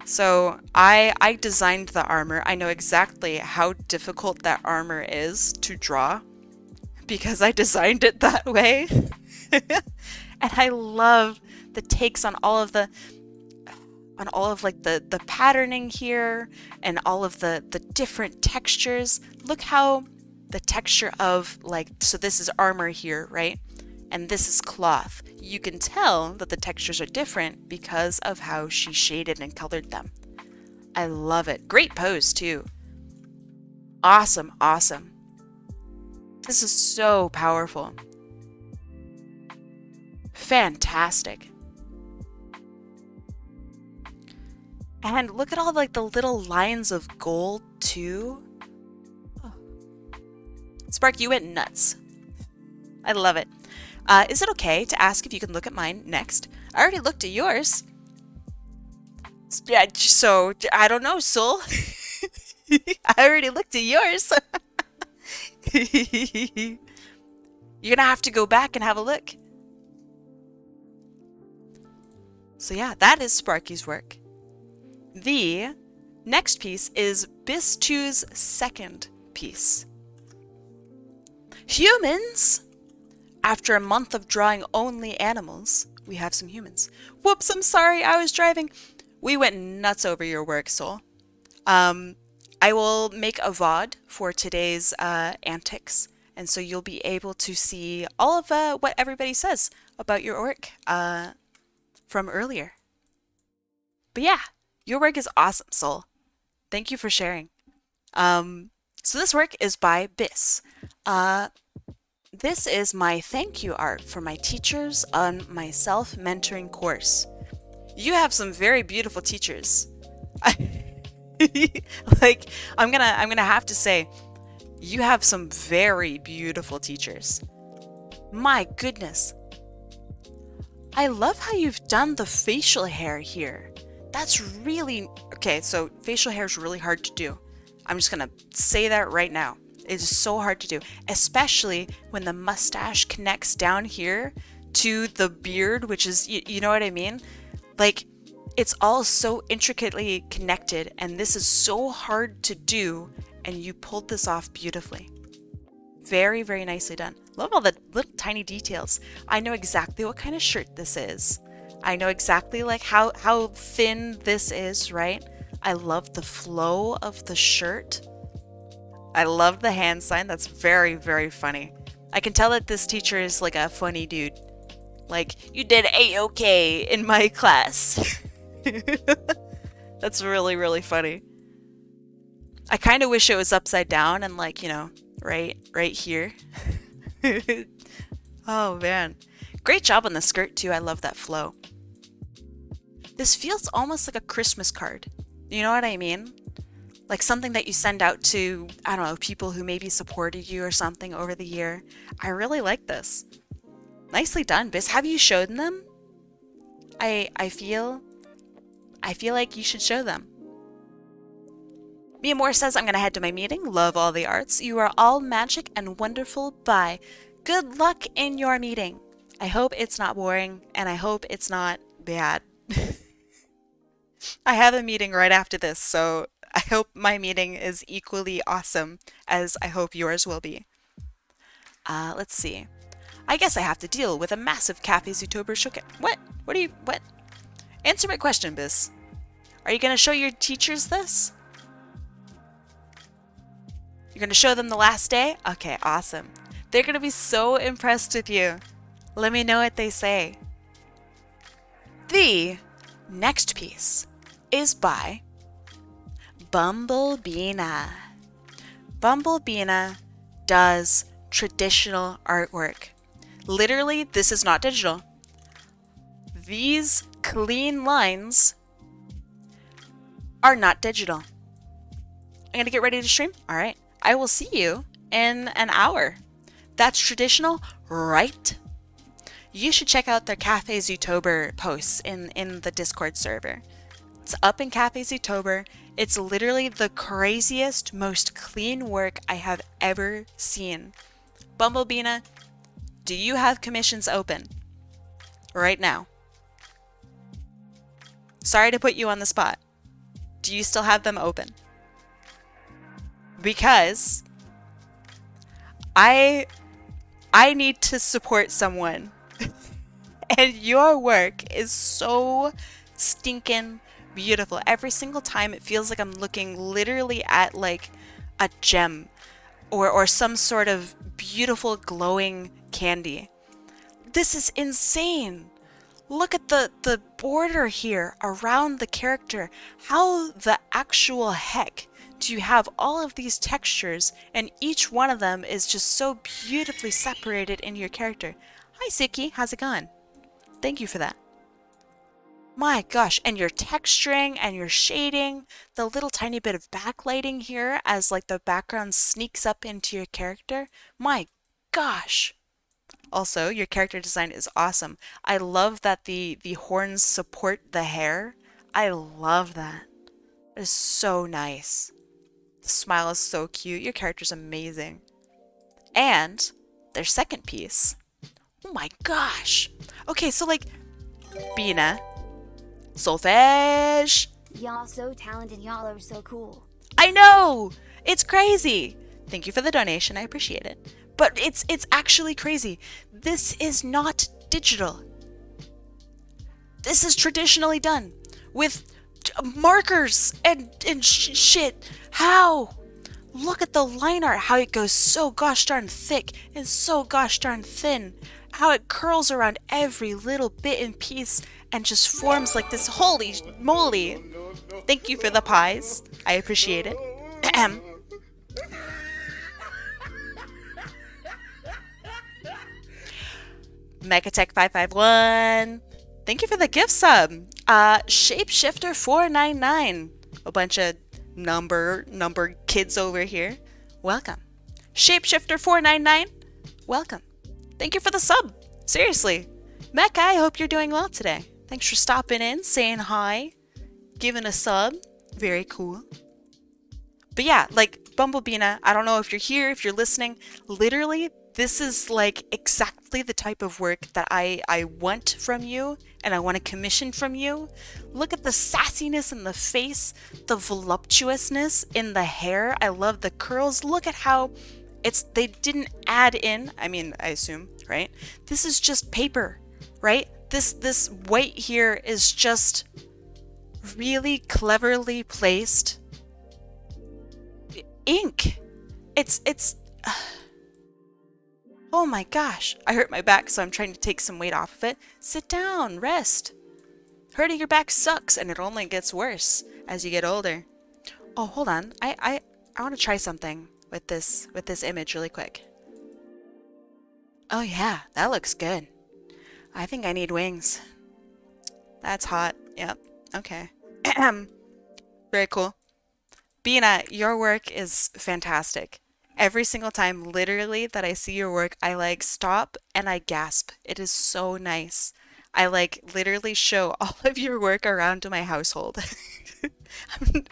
So I designed the armor. I know exactly how difficult that armor is to draw because I designed it that way. And I love the takes on all of like the patterning here and all of the different textures. Look how the texture of like, so this is armor here, right? And this is cloth. You can tell that the textures are different because of how she shaded and colored them. I love it. Great pose too. Awesome, awesome. This is so powerful. Fantastic. And look at all like the little lines of gold too. Oh. Spark, you went nuts. I love it. Is it okay to ask if you can look at mine next? I already looked at yours. Yeah, so I don't know, Soul. I already looked at yours. You're gonna have to go back and have a look. So yeah, that is Sparky's work. The next piece is Bis2's second piece. Humans! After a month of drawing only animals, we have some humans. Whoops, I'm sorry, I was driving. We went nuts over your work, Soul. I will make a VOD for today's antics, and so you'll be able to see all of what everybody says about your work from earlier. But yeah, your work is awesome, Soul. Thank you for sharing. So this work is by Biss. This is my thank you art for my teachers on my self-mentoring course. You have some very beautiful teachers. Like, I'm gonna have to say, you have some very beautiful teachers. My goodness. I love how you've done the facial hair here. That's really... Okay, so facial hair is really hard to do. I'm just gonna say that right now. It is so hard to do, especially when the mustache connects down here to the beard, which is, you know what I mean? Like, it's all so intricately connected, and this is so hard to do, and you pulled this off beautifully. Very, very nicely done. Love all the little tiny details. I know exactly what kind of shirt this is. I know exactly like how thin this is, right? I love the flow of the shirt. I love the hand sign. That's very, very funny. I can tell that this teacher is like a funny dude. Like, you did A-okay in my class. That's really, really funny. I kind of wish it was upside down and like, you know, right here. Oh man. Great job on the skirt too. I love that flow. This feels almost like a Christmas card. You know what I mean? Like something that you send out to, I don't know, people who maybe supported you or something over the year. I really like this. Nicely done, Biz. Have you shown them? I feel like you should show them. Mia Moore says, I'm gonna head to my meeting. Love all the arts. You are all magic and wonderful. Bye. Good luck in your meeting. I hope it's not boring, and I hope it's not bad. I have a meeting right after this, so I hope my meeting is equally awesome as I hope yours will be. Let's see. I guess I have to deal with a massive Cafe Zotober showcase. What? What? Answer my question, Biz. Are you going to show your teachers this? You're going to show them the last day? Okay, awesome. They're going to be so impressed with you. Let me know what they say. The next piece is by Bumblebeena. Bumblebeena does traditional artwork. Literally, this is not digital. These clean lines are not digital. I'm gonna get ready to stream. All right. I will see you in an hour. That's traditional, right? You should check out their Cafe Zotober posts in the Discord server. It's up in Cafe Zotober. It's literally the craziest, most clean work I have ever seen. Bumblebeena, do you have commissions open right now? Sorry to put you on the spot. Do you still have them open? Because I need to support someone. And your work is so stinking beautiful. Every single time it feels like I'm looking literally at like a gem or some sort of beautiful glowing candy. This is insane. Look at the border here around the character. How the actual heck do you have all of these textures and each one of them is just so beautifully separated in your character? Hi Siki, how's it going? Thank you for that. My gosh, and your texturing and your shading, the little tiny bit of backlighting here as like the background sneaks up into your character. My gosh. Also, your character design is awesome. I love that the horns support the hair. I love that. It is so nice. The smile is so cute. Your character's amazing. And their second piece. Oh my gosh. Okay, so like Beena, Solfege. Y'all so talented, y'all are so cool. I know! It's crazy! Thank you for the donation, I appreciate it. But it's actually crazy. This is not digital. This is traditionally done with markers and shit. How? Look at the line art, how it goes so gosh darn thick and so gosh darn thin. How it curls around every little bit and piece and just forms like this. Holy moly. Thank you for the pies. I appreciate it. Ahem. Mechatech551. Thank you for the gift sub. Shapeshifter499. A bunch of number kids over here. Welcome. Shapeshifter499. Welcome. Thank you for the sub. Seriously. Mech, I hope you're doing well today. Thanks for stopping in, saying hi, giving a sub. Very cool. But yeah, like Bumblebeena, I don't know if you're here, if you're listening. Literally, this is like exactly the type of work that I want from you and I want to commission from you. Look at the sassiness in the face, the voluptuousness in the hair. I love the curls. Look at how they didn't add in, I mean, I assume, right? This is just paper, right? This white here is just really cleverly placed ink. It's oh my gosh, I hurt my back, so I'm trying to take some weight off of it. Sit down, rest. Hurting your back sucks, and it only gets worse as you get older. Oh, hold on. I want to try something with this image really quick. Oh yeah, that looks good. I think I need wings. That's hot. Yep. Okay. Very cool. Bina, your work is fantastic. Every single time, literally, that I see your work, I like stop and I gasp. It is so nice. I like literally show all of your work around to my household.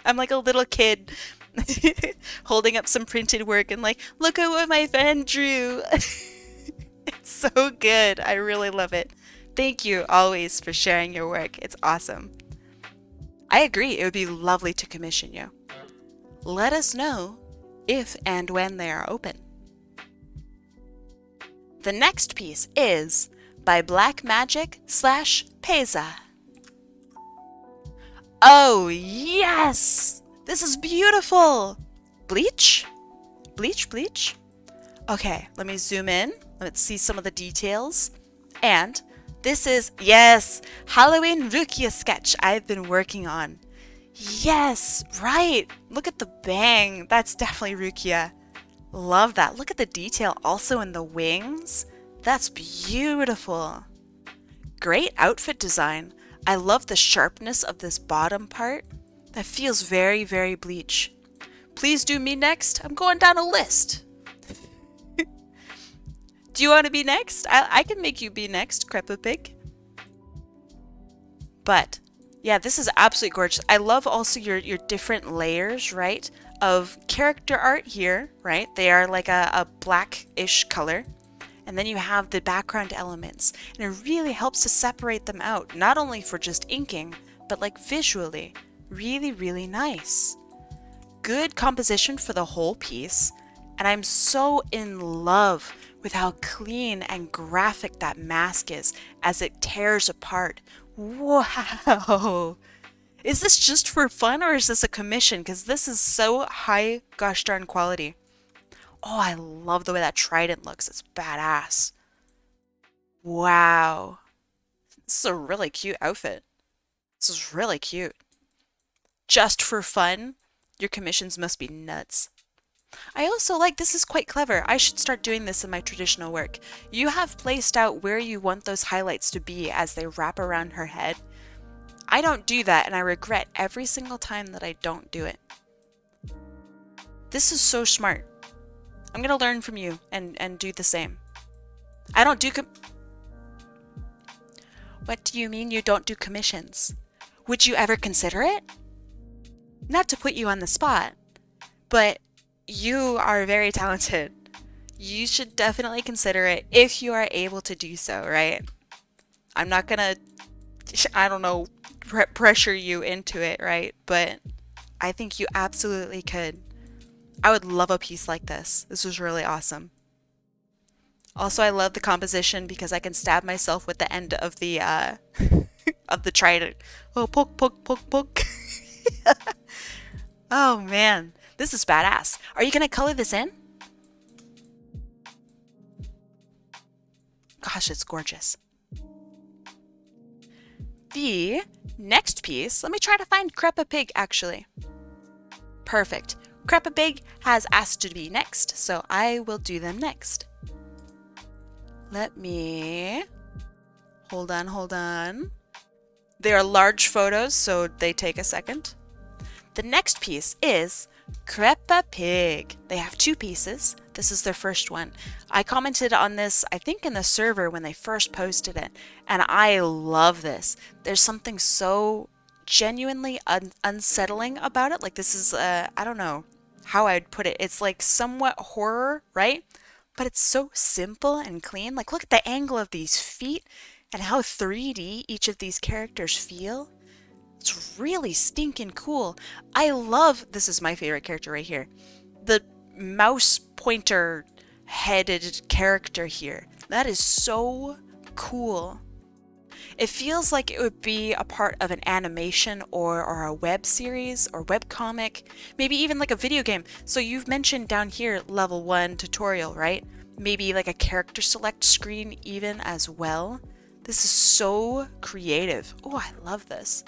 I'm like a little kid holding up some printed work and like, look at what my friend drew. It's so good. I really love it. Thank you always for sharing your work. It's awesome. I agree. It would be lovely to commission you. Let us know if and when they are open. The next piece is by Blackmagic/Peza. Oh yes! This is beautiful! Bleach? Bleach? Okay, let me zoom in. Let's see some of the details. And this is, yes, Halloween Rukia sketch I've been working on. Yes, right. Look at the bang. That's definitely Rukia. Love that. Look at the detail also in the wings. That's beautiful. Great outfit design. I love the sharpness of this bottom part. That feels very, very Bleach. Please do me next. I'm going down a list. Do you want to be next? I can make you be next, Creppa Pig. But yeah, this is absolutely gorgeous. I love also your different layers, right, of character art here, right? They are like a blackish color. And then you have the background elements. And it really helps to separate them out, not only for just inking, but like visually. Really, really nice. Good composition for the whole piece. And I'm so in love with how clean and graphic that mask is as it tears apart. Wow! Is this just for fun or is this a commission? Because this is so high gosh darn quality. Oh, I love the way that trident looks. It's badass. Wow. This is a really cute outfit. This is really cute. Just for fun? Your commissions must be nuts. I also like, this is quite clever. I should start doing this in my traditional work. You have placed out where you want those highlights to be as they wrap around her head. I don't do that and I regret every single time that I don't do it. This is so smart. I'm gonna learn from you and do the same. I don't do What do you mean you don't do commissions? Would you ever consider it? Not to put you on the spot, but you are very talented. You should definitely consider it if you are able to do so, right? I'm not gonna, I don't know, pressure you into it, right? But I think you absolutely could. I would love a piece like this. This was really awesome. Also, I love the composition because I can stab myself with the end of the of the trident. Oh, poke, poke, poke, poke. Oh man, this is badass. Are you gonna color this in? Gosh, it's gorgeous. The next piece, let me try to find Creppa Pig actually. Perfect. Creppa Pig has asked to be next, so I will do them next. Let me... Hold on. They are large photos, so they take a second. The next piece is Creppa Pig. They have 2 pieces. This is their first one. I commented on this, I think in the server when they first posted it, and I love this. There's something so genuinely unsettling about it. Like this is, I don't know how I'd put it. It's like somewhat horror, right? But it's so simple and clean. Like look at the angle of these feet and how 3D each of these characters feel. It's really stinking cool. I love, this is my favorite character right here, the mouse pointer headed character here. That is so cool. It feels like it would be a part of an animation or a web series or web comic, maybe even like a video game. So you've mentioned down here level 1 tutorial, right? Maybe like a character select screen even as well. This is so creative. Oh, I love this.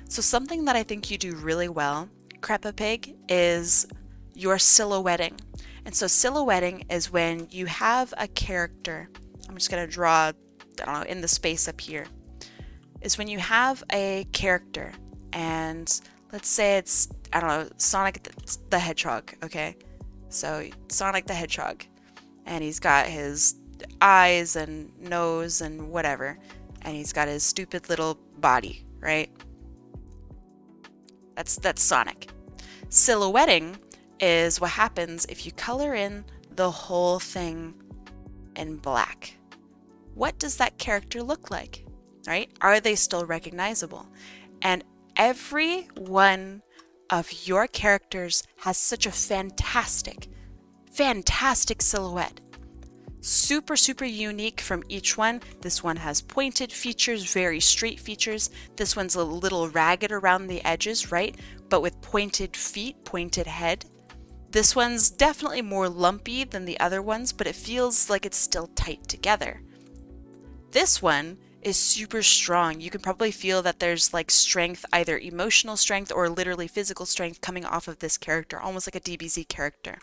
So something that I think you do really well, Creppa Pig, is your silhouetting. And so silhouetting is when you have a character. I'm just going to draw, I don't know, in the space up here. Is when you have a character and let's say it's, I don't know, Sonic the Hedgehog, okay? So Sonic the Hedgehog. And he's got his eyes and nose and whatever. And he's got his stupid little body, right? That's Sonic. Silhouetting is what happens if you color in the whole thing in black. What does that character look like, right? Are they still recognizable? And every one of your characters has such a fantastic silhouette. Super unique from each one. This one has pointed features, very straight features. This one's a little ragged around the edges, right? But with pointed feet, pointed head. This one's definitely more lumpy than the other ones, but it feels like it's still tight together. This one is super strong. You can probably feel that there's like strength, either emotional strength or literally physical strength coming off of this character, almost like a DBZ character.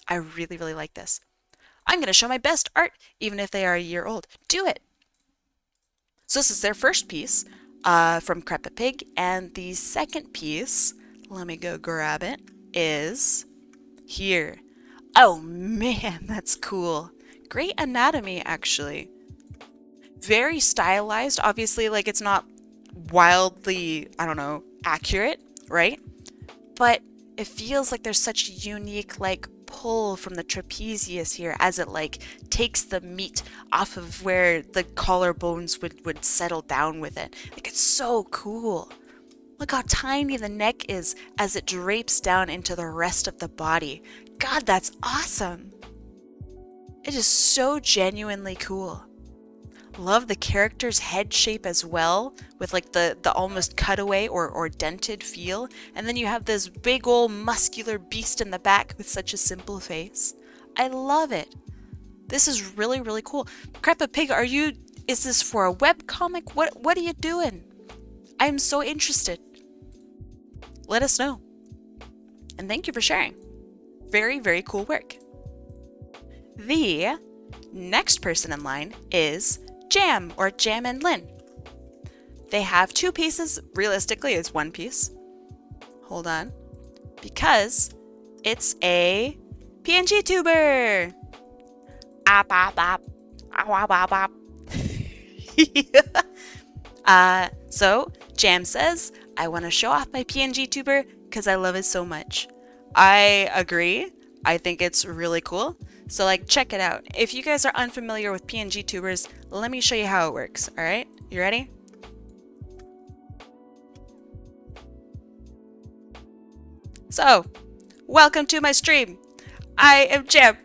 I really like this. I'm going to show my best art, even if they are a year old. Do it! So this is their first piece from Creppa Pig, and the second piece, let me go grab it, is here. Oh man, that's cool. Great anatomy, actually. Very stylized. Obviously, like it's not wildly, I don't know, accurate, right? But it feels like there's such a unique, like, pull from the trapezius here as it like takes the meat off of where the collarbones would settle down with it. Like it's so cool. Look how tiny the neck is as it drapes down into the rest of the body. God, that's awesome. It is so genuinely cool. Love the character's head shape as well, with like the almost cutaway or dented feel. And then you have this big old muscular beast in the back with such a simple face. I love it. This is really cool. Creppa Pig, is this for a webcomic? What are you doing? I'm so interested. Let us know. And thank you for sharing. Very cool work. The next person in line is Jam, or Jam and Lynn. They have 2 pieces. Realistically, it's 1 piece. Hold on. Because it's a PNG tuber. So Jam says, I want to show off my PNG tuber because I love it so much. I agree. I think it's really cool. So like, check it out. If you guys are unfamiliar with PNG tubers, let me show you how it works. All right, you ready? So, welcome to my stream. I am Jam.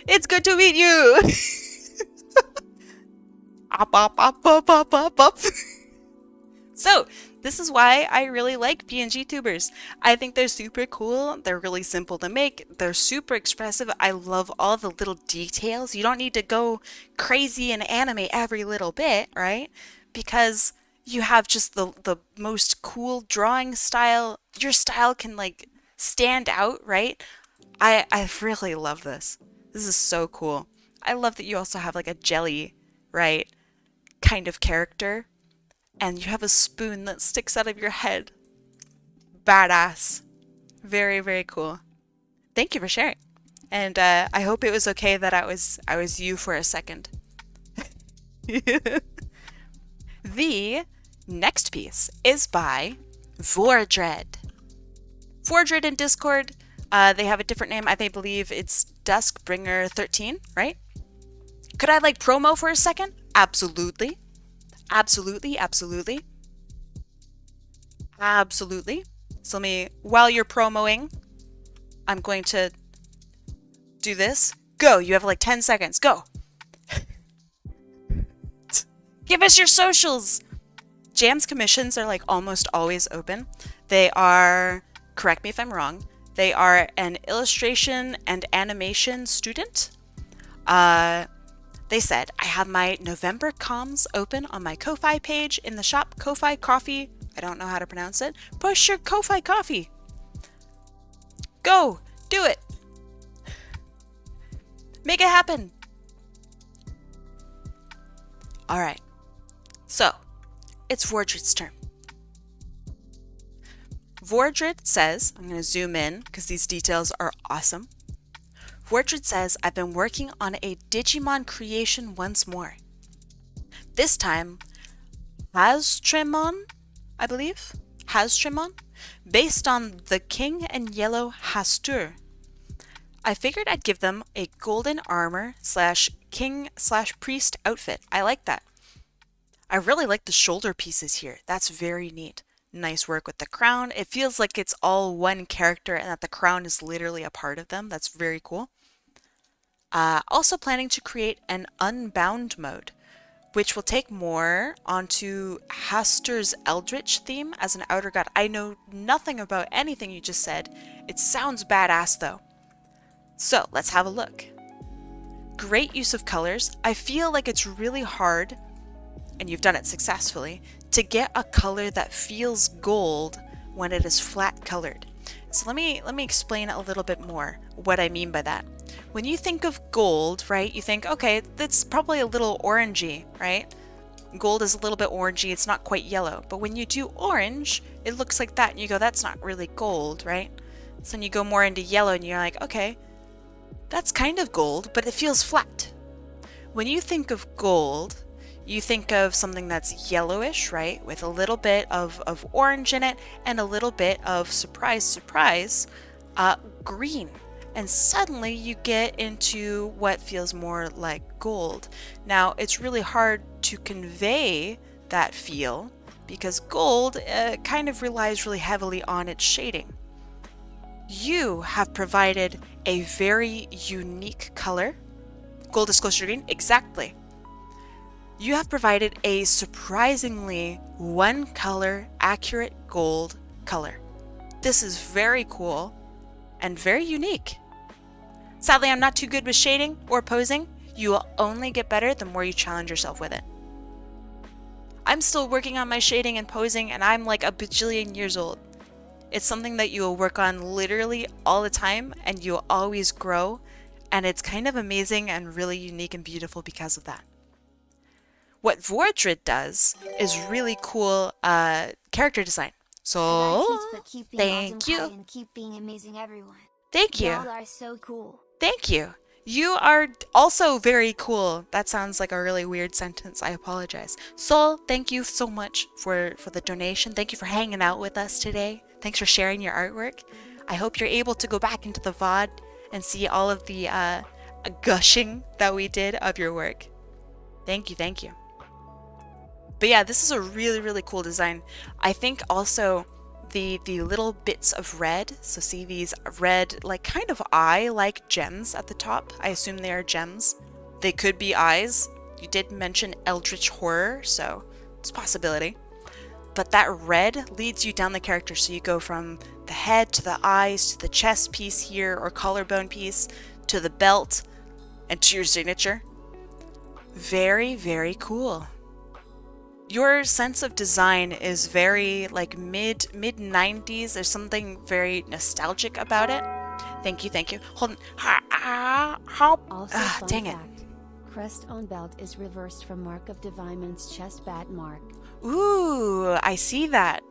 It's good to meet you. Up, up, up, up, up, up, up. So, this is why I really like PNG tubers. I think they're super cool. They're really simple to make. They're super expressive. I love all the little details. You don't need to go crazy and animate every little bit, right? Because you have just the most cool drawing style. Your style can like stand out, right? I really love this. This is so cool. I love that you also have like a jelly, right? Kind of character, and you have a spoon that sticks out of your head. Badass. Very, very cool. Thank you for sharing. And I hope it was okay that I was you for a second. The next piece is by Vordred. Vordred in Discord, they have a different name. I believe it's Duskbringer13, right? Could I like promo for a second? Absolutely. Absolutely, absolutely. Absolutely. So let me, while you're promoing, I'm going to do this. Go. You have like 10 seconds. Go. Give us your socials. Jam's commissions are like almost always open. They are, correct me if I'm wrong, they are an illustration and animation student. They said, I have my November comms open on my Ko-Fi page in the shop. Ko-Fi Coffee. I don't know how to pronounce it. Push your Ko-Fi Coffee. Go. Do it. Make it happen. All right. So, it's Vordred's turn. Vordred says, I'm going to zoom in because these details are awesome. Vordred says, I've been working on a Digimon creation once more. This time, Hastremon, I believe? Hastremon? Based on the King and Yellow Hastur. I figured I'd give them a golden armor / king / priest outfit. I like that. I really like the shoulder pieces here. That's very neat. Nice work with the crown. It feels like it's all one character and that the crown is literally a part of them. That's very cool. Also planning to create an Unbound mode, which will take more onto Hastur's Eldritch theme as an outer god. I know nothing about anything you just said. It sounds badass though. So let's have a look. Great use of colors. I feel like it's really hard, and you've done it successfully, to get a color that feels gold when it is flat colored. So let me explain a little bit more what I mean by that. When you think of gold, right, you think, okay, that's probably a little orangey, right? Gold is a little bit orangey, it's not quite yellow. But when you do orange, it looks like that, and you go, that's not really gold, right? So then you go more into yellow, and you're like, okay, that's kind of gold, but it feels flat. When you think of gold, you think of something that's yellowish, right? With a little bit of orange in it and a little bit of, surprise, green. And suddenly you get into what feels more like gold. Now, it's really hard to convey that feel because gold kind of relies really heavily on its shading. You have provided a very unique color. Gold is closer to green? Exactly. You have provided a surprisingly one color accurate gold color. This is very cool and very unique. Sadly, I'm not too good with shading or posing. You will only get better the more you challenge yourself with it. I'm still working on my shading and posing, and I'm like a bajillion years old. It's something that you will work on literally all the time, and you'll always grow, and it's kind of amazing and really unique and beautiful because of that. What Vordred does is really cool character design. So, thank you. And keep being amazing, everyone. Thank you. Y'all are so cool. Thank you. You are also very cool. That sounds like a really weird sentence. I apologize. Sol, thank you so much for the donation. Thank you for hanging out with us today. Thanks for sharing your artwork. I hope you're able to go back into the VOD and see all of the gushing that we did of your work. Thank you, thank you. But yeah, this is a really, really cool design. I think also the little bits of red. So see these red, like kind of eye-like gems at the top. I assume they are gems. They could be eyes. You did mention eldritch horror, so it's a possibility. But that red leads you down the character, so you go from the head to the eyes to the chest piece here, or collarbone piece, to the belt, and to your signature. Very, very cool. Your sense of design is very like mid 90s. There's something very nostalgic about it. Thank you, thank you. Hold on. Also, fun Dang it. fact, crest on belt is reversed from Mark of Divinement's chest bat mark. Ooh, I see that.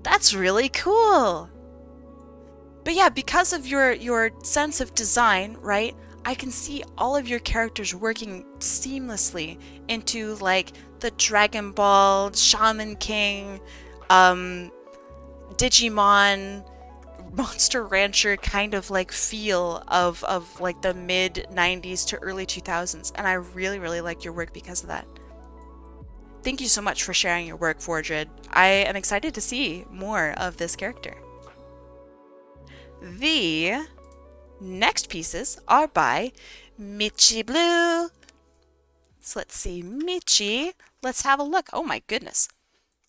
That's really cool. But yeah, because of your sense of design, right? I can see all of your characters working seamlessly into like the Dragon Ball, Shaman King, Digimon, Monster Rancher kind of like feel of like the mid 90s to early 2000s. And I really, really like your work because of that. Thank you so much for sharing your work, Fordred. I am excited to see more of this character. The next pieces are by Michi Blue. So let's see, Michi. Let's have a look. Oh my goodness.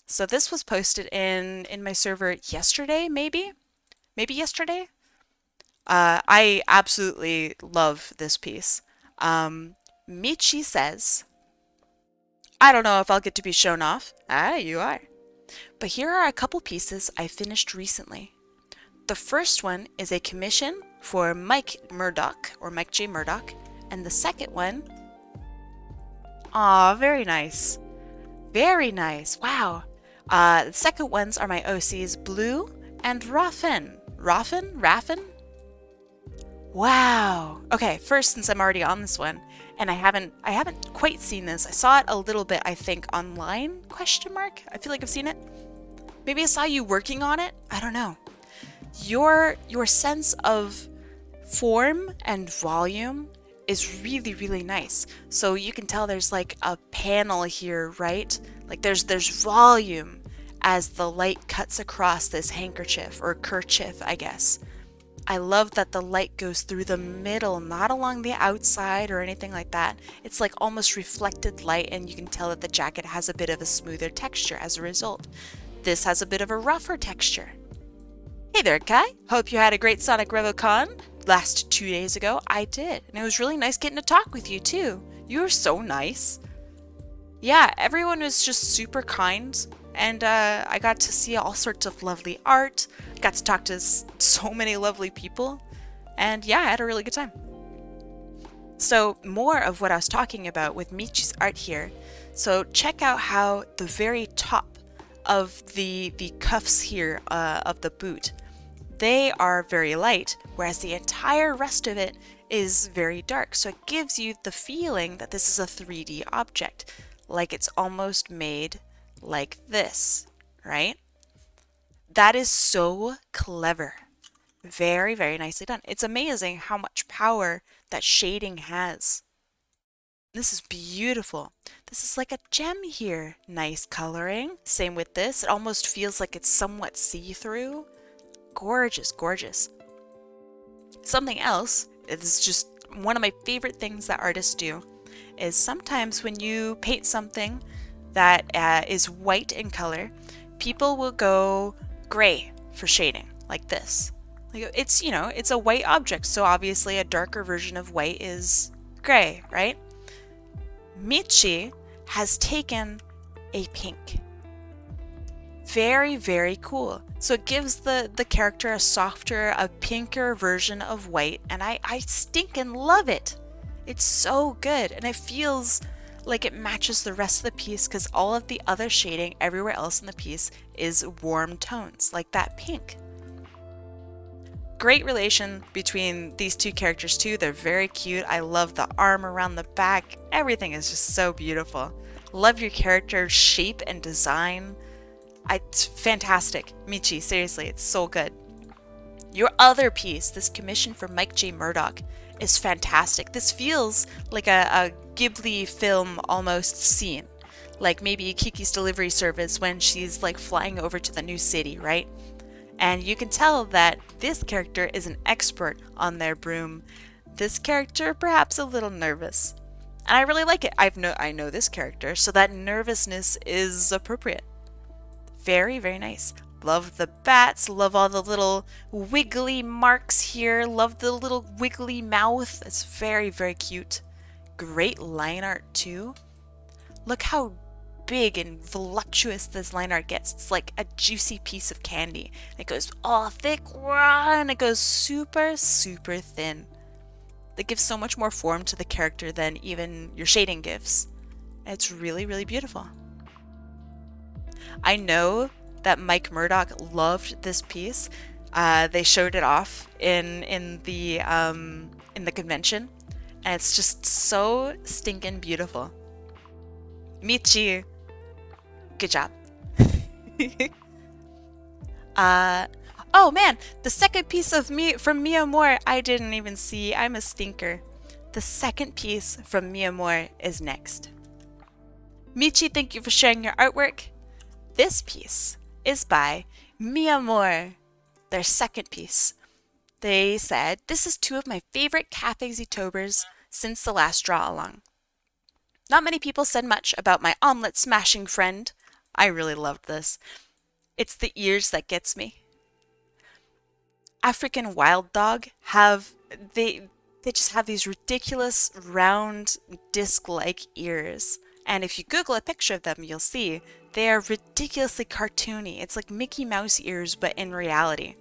So this was posted in my server yesterday, maybe yesterday. I absolutely love this piece. Michi says, I don't know if I'll get to be shown off. Ah, you are. But here are a couple pieces I finished recently. The first one is a commission for Mike Murdoch, or Mike J. Murdoch, and the second one, aw, very nice. Very nice, wow. The second ones are my OCs, Blue and Raffin. Raffin? Wow. Okay, first, since I'm already on this one, and I haven't quite seen this. I saw it a little bit, I think, online, question mark? I feel like I've seen it. Maybe I saw you working on it? I don't know. Your sense of form and volume is really, really nice. So you can tell there's like a panel here, right? Like there's volume as the light cuts across this handkerchief or kerchief, I guess. I love that the light goes through the middle, not along the outside or anything like that. It's like almost reflected light, and you can tell that the jacket has a bit of a smoother texture as a result. This has a bit of a rougher texture. Hey there, Kai. Hope you had a great Sonic RevoCon last 2 days ago. I did, and it was really nice getting to talk with you too. You were so nice. Yeah, everyone was just super kind, and I got to see all sorts of lovely art. Got to talk to so many lovely people, and yeah, I had a really good time. So more of what I was talking about with Michi's art here. So check out how the very top of the cuffs here of the boot, they are very light, whereas the entire rest of it is very dark. So it gives you the feeling that this is a 3D object, like it's almost made like this, right? That is so clever. Very, very nicely done. It's amazing how much power that shading has. This is beautiful. This is like a gem here. Nice coloring. Same with this. It almost feels like it's somewhat see-through. Gorgeous, gorgeous. Something else, it's just one of my favorite things that artists do, is sometimes when you paint something that is white in color, people will go gray for shading, like this. Like it's, you know, it's a white object, so obviously a darker version of white is gray, right? Michi has taken a pink. Very, very cool. So it gives the character a softer, a pinker version of white, and I stinking love it. It's so good, and it feels like it matches the rest of the piece because all of the other shading everywhere else in the piece is warm tones, like that pink. Great relation between these two characters too. They're very cute. I love the arm around the back. Everything is just so beautiful. Love your character shape and design. It's fantastic. Michi, seriously, it's so good. Your other piece, this commission for Mike J. Murdoch, is fantastic. This feels like a Ghibli film almost scene. Like maybe Kiki's Delivery Service when she's like flying over to the new city, right? And you can tell that this character is an expert on their broom. This character perhaps a little nervous. And I really like it. I know this character, so that nervousness is appropriate. Very, very nice. Love the bats, love all the little wiggly marks here, love the little wiggly mouth. It's very, very cute. Great line art too. Look how big and voluptuous this line art gets. It's like a juicy piece of candy. It goes all thick, and it goes super, super thin. That gives so much more form to the character than even your shading gives. It's really, really beautiful. I know that Mike Murdoch loved this piece. They showed it off in the convention, and it's just so stinking beautiful. Michi, good job. Oh man, the second piece of from Mia Moore I didn't even see. I'm a stinker. The second piece from Mia Moore is next. Michi, thank you for sharing your artwork. This piece is by Mia Moore, their second piece. They said, "This is two of my favorite Cafe Zootobers since the last draw along. Not many people said much about my omelet smashing friend. I really loved this. It's the ears that gets me. African wild dog they just have these ridiculous round disc-like ears. And if you Google a picture of them, you'll see they are ridiculously cartoony. It's like Mickey Mouse ears, but in reality.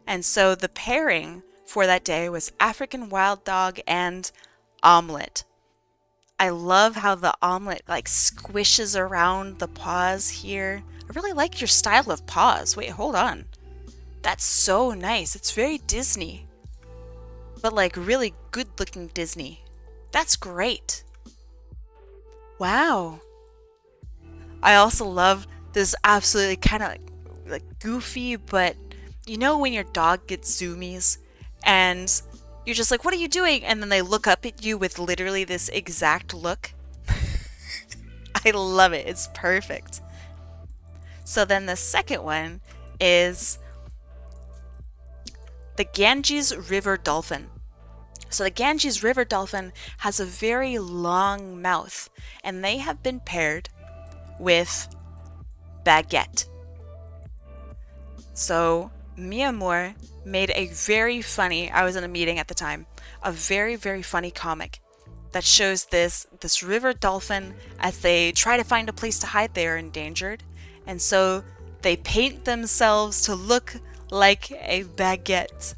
And so the pairing for that day was African wild dog and omelet. I love how the omelet like squishes around the paws here. I really like your style of paws. Wait, hold on. That's so nice. It's very Disney. But like really good looking Disney. That's great. Wow. I also love this absolutely kind of like goofy, but you know when your dog gets zoomies and you're just like, what are you doing? And then they look up at you with literally this exact look. I love it. It's perfect. So then the second one is the Ganges River Dolphin. So the Ganges River Dolphin has a very long mouth, and they have been paired with baguette. So Mia Moore made a very funny, I was in a meeting at the time, a very, very funny comic that shows this river dolphin as they try to find a place to hide. They are endangered. And so they paint themselves to look like a baguette.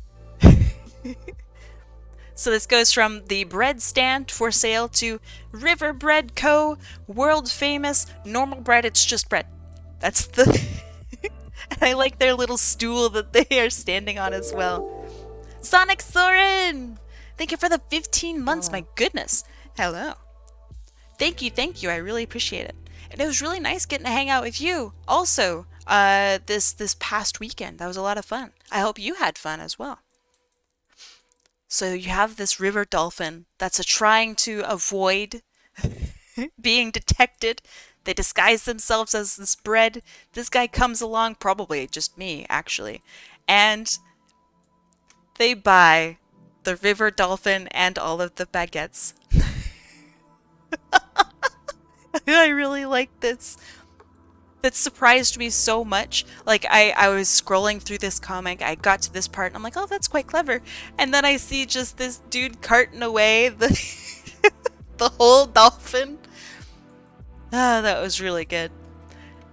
So this goes from the bread stand for sale to River Bread Co. World famous normal bread. It's just bread. That's the... And I like their little stool that they are standing on as well. Sonic Soren! Thank you for the 15 months. My goodness. Hello. Thank you. I really appreciate it. And it was really nice getting to hang out with you also this past weekend. That was a lot of fun. I hope you had fun as well. So you have this river dolphin that's trying to avoid being detected. They disguise themselves as this bread. This guy comes along, probably just me, actually. And they buy the river dolphin and all of the baguettes. I really like this. That surprised me so much. Like, I was scrolling through this comic, I got to this part, and I'm like, oh, that's quite clever. And then I see just this dude carting away the, the whole dolphin. Ah, that was really good.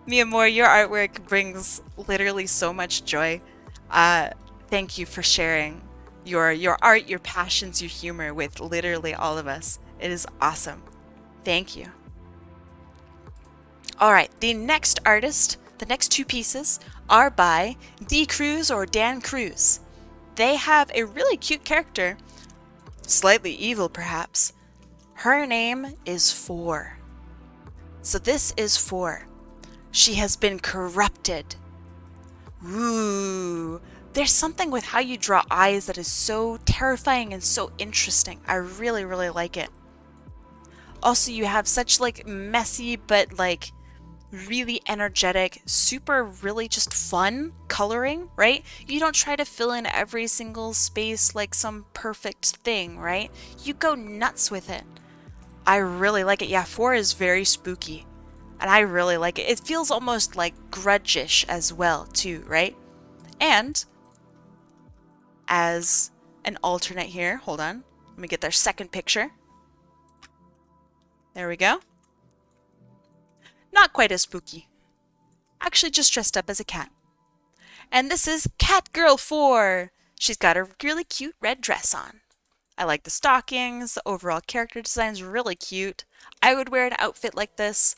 Mia Moore, your artwork brings literally so much joy. Thank you for sharing your art, your passions, your humor with literally all of us. It is awesome. Thank you. All right, the next artist, the next two pieces are by D. Cruz or Dan Cruz. They have a really cute character, slightly evil perhaps. Her name is Four. So this is Four. She has been corrupted. Ooh, there's something with how you draw eyes that is so terrifying and so interesting. I really, really like it. Also, you have such like messy but like really energetic, super really just fun coloring, right? You don't try to fill in every single space like some perfect thing, right? You go nuts with it. I really like it. Yeah, 4 is very spooky. And I really like it. It feels almost like grudgish as well, too, right? And as an alternate here, hold on. Let me get their second picture. There we go. Not quite as spooky. Actually just dressed up as a cat. And this is Cat Girl 4. She's got a really cute red dress on. I like the stockings, the overall character design's really cute. I would wear an outfit like this.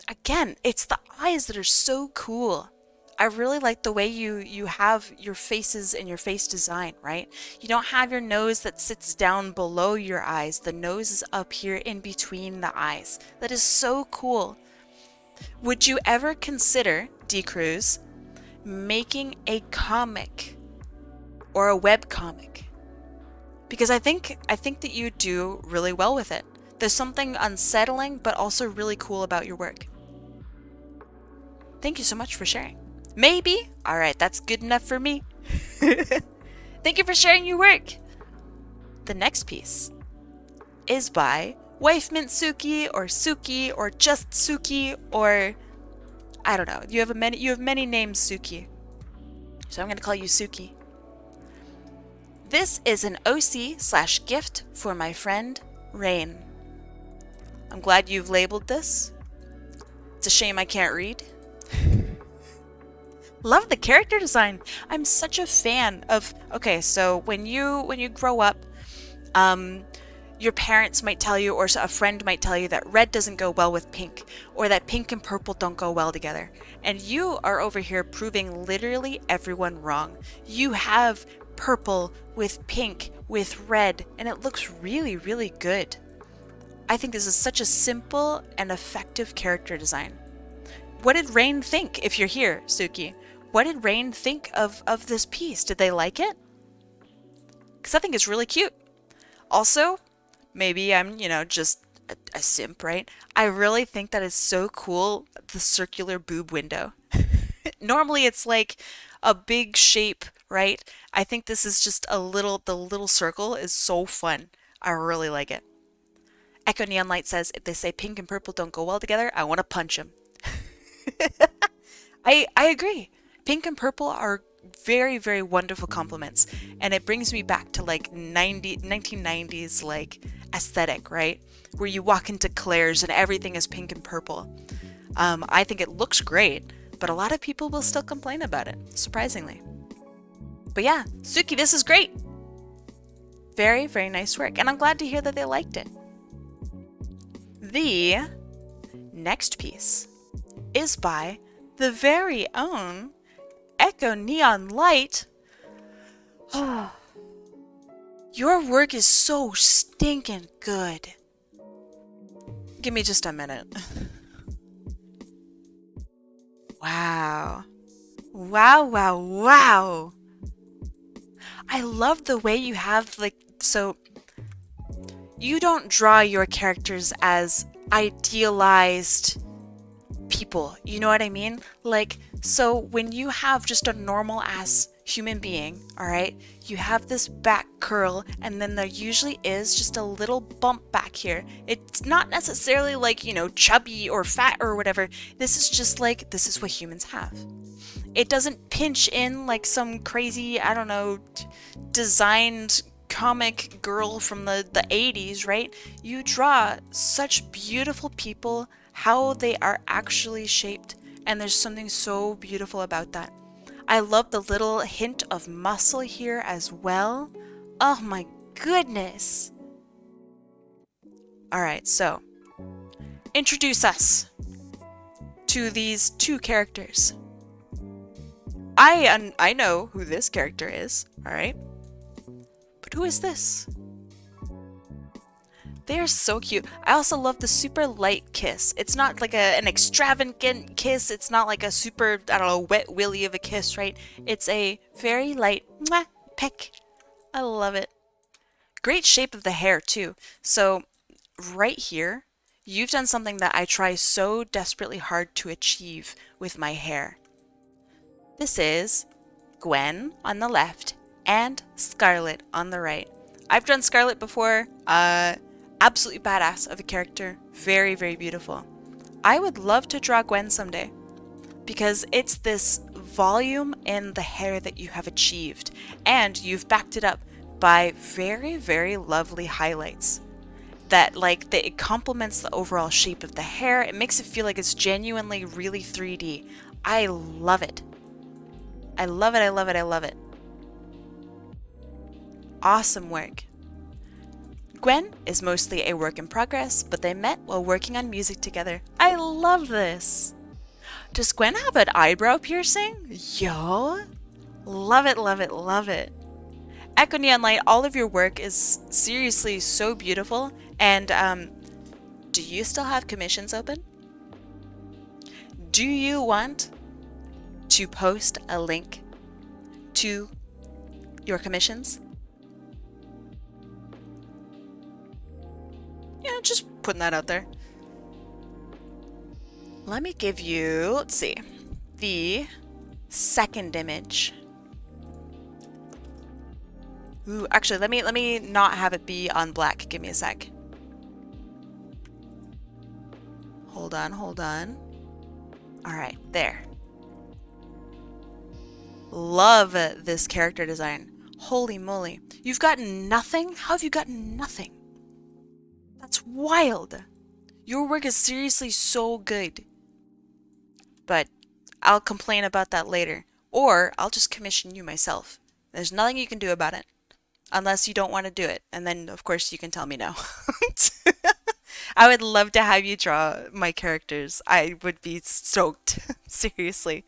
Again, it's the eyes that are so cool. I really like the way you have your faces and your face design, right? You don't have your nose that sits down below your eyes. The nose is up here in between the eyes. That is so cool. Would you ever consider, D. Cruz, making a comic or a web comic? Because I think that you do really well with it. There's something unsettling but also really cool about your work. Thank you so much for sharing. Maybe? All right, that's good enough for me. Thank you for sharing your work. The next piece is by Wife Mint Suki or just Suki, or I don't know. You have many names, Suki. So I'm going to call you Suki. This is an OC/gift for my friend Rain. I'm glad you've labeled this. It's a shame I can't read. Love the character design. I'm such a fan of. Okay, so when you grow up, your parents might tell you, or a friend might tell you, that red doesn't go well with pink, or that pink and purple don't go well together. And you are over here proving literally everyone wrong. You have purple with pink with red, and it looks really, really good. I think this is such a simple and effective character design. What did Rain think, if you're here, Suki? What did Rain think of this piece? Did they like it? Because I think it's really cute. Also, maybe I'm, just a simp, right? I really think that is so cool, the circular boob window. Normally it's like a big shape, right? I think this is just the little circle is so fun. I really like it. Echo Neon Light says, if they say pink and purple don't go well together, I want to punch them. I agree. Pink and purple are very, very wonderful compliments, and it brings me back to like 1990s like aesthetic, right? Where you walk into Claire's and everything is pink and purple. I think it looks great, but a lot of people will still complain about it, surprisingly. But yeah, Suki, this is great. Very, very nice work, and I'm glad to hear that they liked it. The next piece is by the very own Echo Neon Light. Your work is so stinking good. Give me just a minute. Wow. Wow, wow, wow. I love the way you have, so you don't draw your characters as idealized people, you know what I mean? So when you have just a normal ass human being, all right, you have this back curl, and then there usually is just a little bump back here. It's not necessarily chubby or fat or whatever. This is just this is what humans have. It doesn't pinch in like some crazy, I don't know, designed comic girl from the 80s, right? You draw such beautiful people, how they are actually shaped, and there's something so beautiful about that. I love the little hint of muscle here as well. Oh my goodness. Alright, so introduce us to these two characters. I know who this character is, alright? But who is this? They are so cute. I also love the super light kiss. It's not like an extravagant kiss. It's not like a super, I don't know, wet willy of a kiss, right? It's a very light mwah, peck. I love it. Great shape of the hair, too. So right here, you've done something that I try so desperately hard to achieve with my hair. This is Gwen on the left and Scarlet on the right. I've done Scarlet before. Absolutely badass of a character. Very, very beautiful. I would love to draw Gwen someday because it's this volume in the hair that you have achieved, and you've backed it up by very, very lovely highlights that it complements the overall shape of the hair. It makes it feel like it's genuinely really 3D. I love it. I love it, I love it, I love it. Awesome work. Gwen is mostly a work in progress, but they met while working on music together. I love this. Does Gwen have an eyebrow piercing? Yo! Love it, love it, love it. Echo Neon Light, all of your work is seriously so beautiful. And do you still have commissions open? Do you want to post a link to your commissions? Yeah, just putting that out there. Let me give you, let's see, the second image. Ooh, actually, let me not have it be on black. Give me a sec. Hold on, hold on. All right, there. Love this character design. Holy moly. You've gotten nothing? How have you gotten nothing? That's wild. Your work is seriously so good. But I'll complain about that later. Or I'll just commission you myself. There's nothing you can do about it. Unless you don't want to do it. And then, of course, you can tell me no. I would love to have you draw my characters. I would be stoked. Seriously.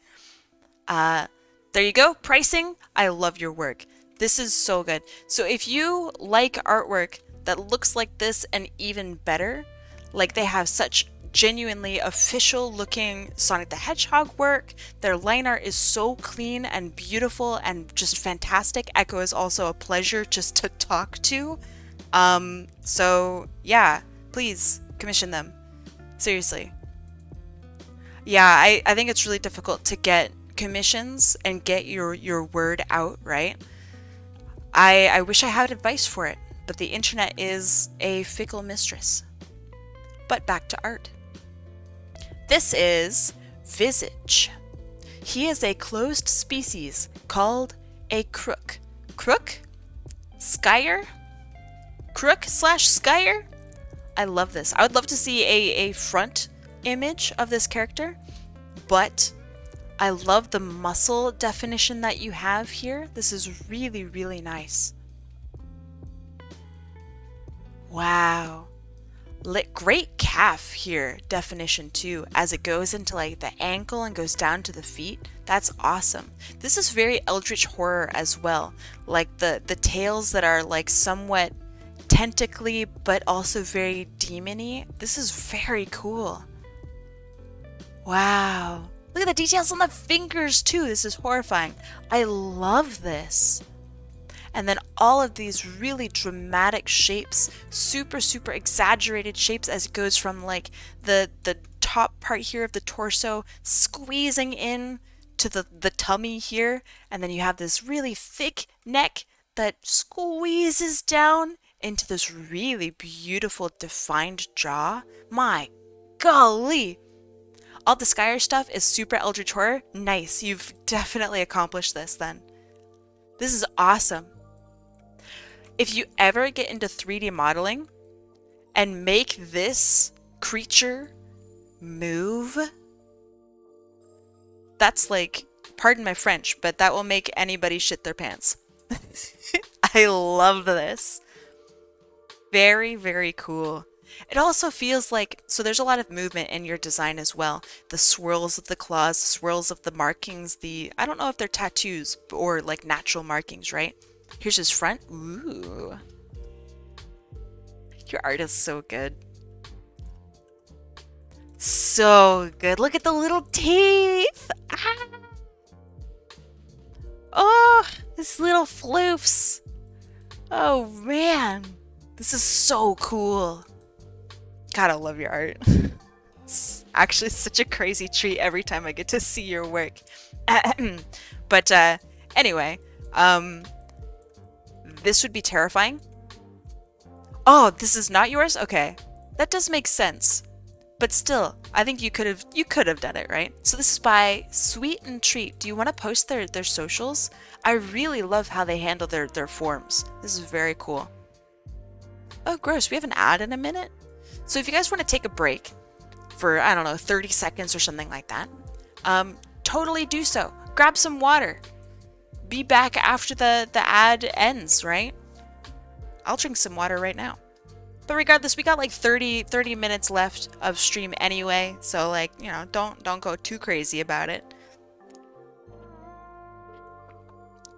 There you go. Pricing. I love your work. This is so good. So if you like artwork that looks like this and even better, like they have such genuinely official looking Sonic the Hedgehog work. Their line art is so clean and beautiful and just fantastic. Echo is also a pleasure just to talk to. So yeah, please commission them. Seriously. Yeah, I think it's really difficult to get commissions and get your word out, right? I wish I had advice for it, but the internet is a fickle mistress. But back to art. This is Visage. He is a closed species called a crook. Crook? Skyer? Crook/Skyer? I love this. I would love to see a front image of this character, but I love the muscle definition that you have here. This is really, really nice. Wow. Great calf here definition too, as it goes into like the ankle and goes down to the feet. That's awesome. This is very eldritch horror as well, like the tails that are like somewhat tentacly but also very demony. This is very cool. Wow, look at the details on the fingers too. This is horrifying. I love this. And then all of these really dramatic shapes, super, super exaggerated shapes as it goes from like the top part here of the torso squeezing in to the tummy here. And then you have this really thick neck that squeezes down into this really beautiful defined jaw. My golly. All the Skyer stuff is super eldritch horror. Nice. You've definitely accomplished this then. This is awesome. If you ever get into 3D modeling and make this creature move, that's like, pardon my French, but that will make anybody shit their pants. I love this. Very, very cool. It also feels like, so there's a lot of movement in your design as well. The swirls of the claws, the swirls of the markings, I don't know if they're tattoos or like natural markings, right? Here's his front. Ooh. Your art is so good. So good. Look at the little teeth. Ah. Oh, his little floofs. Oh man. This is so cool. Gotta love your art. It's actually such a crazy treat every time I get to see your work. But anyway, this would be terrifying. Oh, this is not yours? Okay. That does make sense. But still, I think you could have done it, right? So this is by Sweet and Treat. Do you want to post their socials? I really love how they handle their forms. This is very cool. Oh, gross. We have an ad in a minute? So if you guys want to take a break for, I don't know, 30 seconds or something like that, totally do so. Grab some water. Be back after the ad ends, right? I'll drink some water right now. But regardless, we got like 30 minutes left of stream anyway, so like, you know, don't go too crazy about it.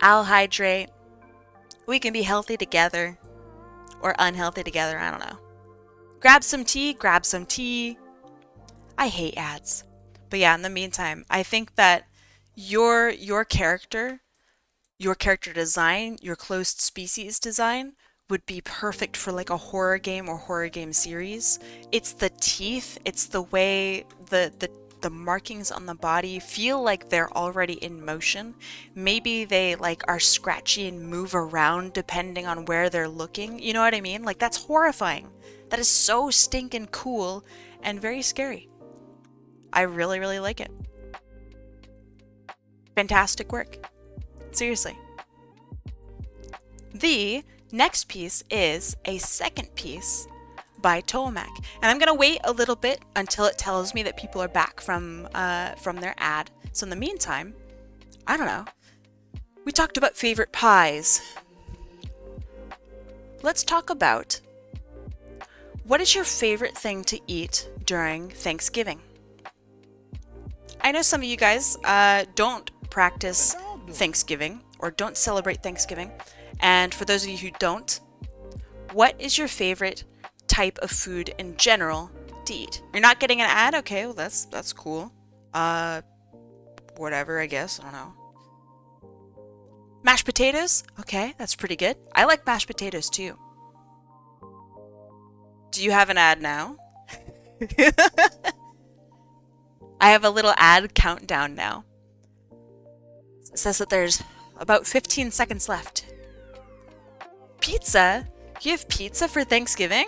I'll hydrate. We can be healthy together. Or unhealthy together, I don't know. Grab some tea, grab some tea. I hate ads. But yeah, in the meantime, I think that your character design, your closed species design would be perfect for like a horror game or horror game series. It's the teeth, it's the way the markings on the body feel like they're already in motion. Maybe they like are scratchy and move around depending on where they're looking. You know what I mean? Like that's horrifying. That is so stinking cool and very scary. I really, really like it. Fantastic work. Seriously. The next piece is a second piece by Tomac. And I'm going to wait a little bit until it tells me that people are back from their ad. So in the meantime, I don't know. We talked about favorite pies. Let's talk about what is your favorite thing to eat during Thanksgiving? I know some of you guys don't practice Thanksgiving or don't celebrate Thanksgiving. And for those of you who don't, what is your favorite type of food in general to eat? You're not getting an ad? Okay, well that's cool. Whatever, I guess. I don't know. Mashed potatoes? Okay, that's pretty good. I like mashed potatoes too. Do you have an ad now? I have a little ad countdown now. It says that there's about 15 seconds left. Pizza? You have pizza for Thanksgiving?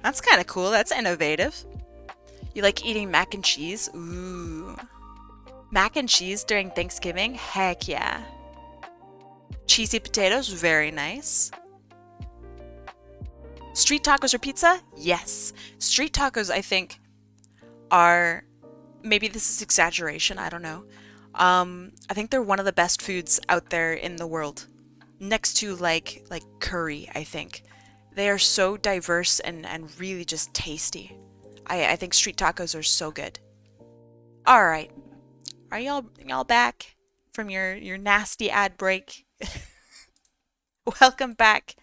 That's kind of cool. That's innovative. You like eating mac and cheese? Ooh. Mac and cheese during Thanksgiving? Heck yeah. Cheesy potatoes? Very nice. Street tacos or pizza? Yes. Street tacos, I think, are... Maybe this is exaggeration. I don't know. I think they're one of the best foods out there in the world. Next to like curry, I think. They are so diverse and really just tasty. I think street tacos are so good. Alright. Are y'all back from your nasty ad break? Welcome back.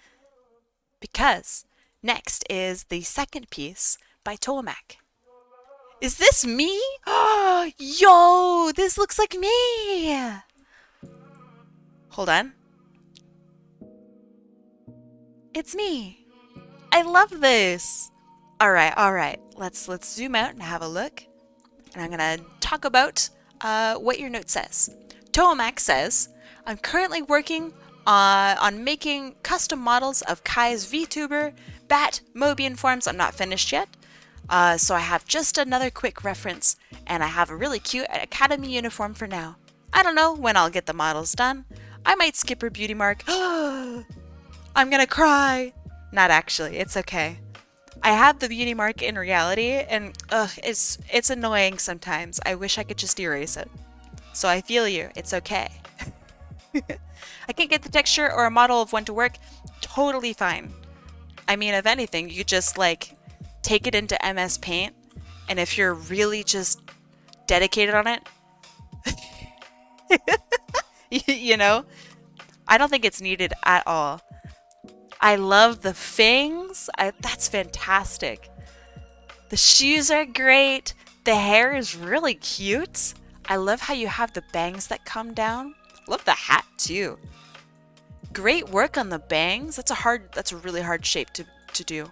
Because next is the second piece by Tomac. Is this me? Oh, yo, this looks like me. Hold on. It's me. I love this. All right. Let's zoom out and have a look. And I'm gonna talk about what your note says. Tomac says, I'm currently working on making custom models of Kai's VTuber, Bat, Mobian forms. I'm not finished yet. So I have just another quick reference, and I have a really cute Academy uniform for now. I don't know when I'll get the models done. I might skip her beauty mark. I'm gonna cry. Not actually, it's okay. I have the beauty mark in reality, and it's annoying sometimes. I wish I could just erase it. So I feel you, it's okay. I can't get the texture or a model of one to work. Totally fine. I mean, if anything, you could just like take it into MS Paint, and if you're really just dedicated on it, you know, I don't think it's needed at all. I love the fangs. That's fantastic. The shoes are great. The hair is really cute. I love how you have the bangs that come down. Love the hat too. Great work on the bangs. That's a really hard shape to do.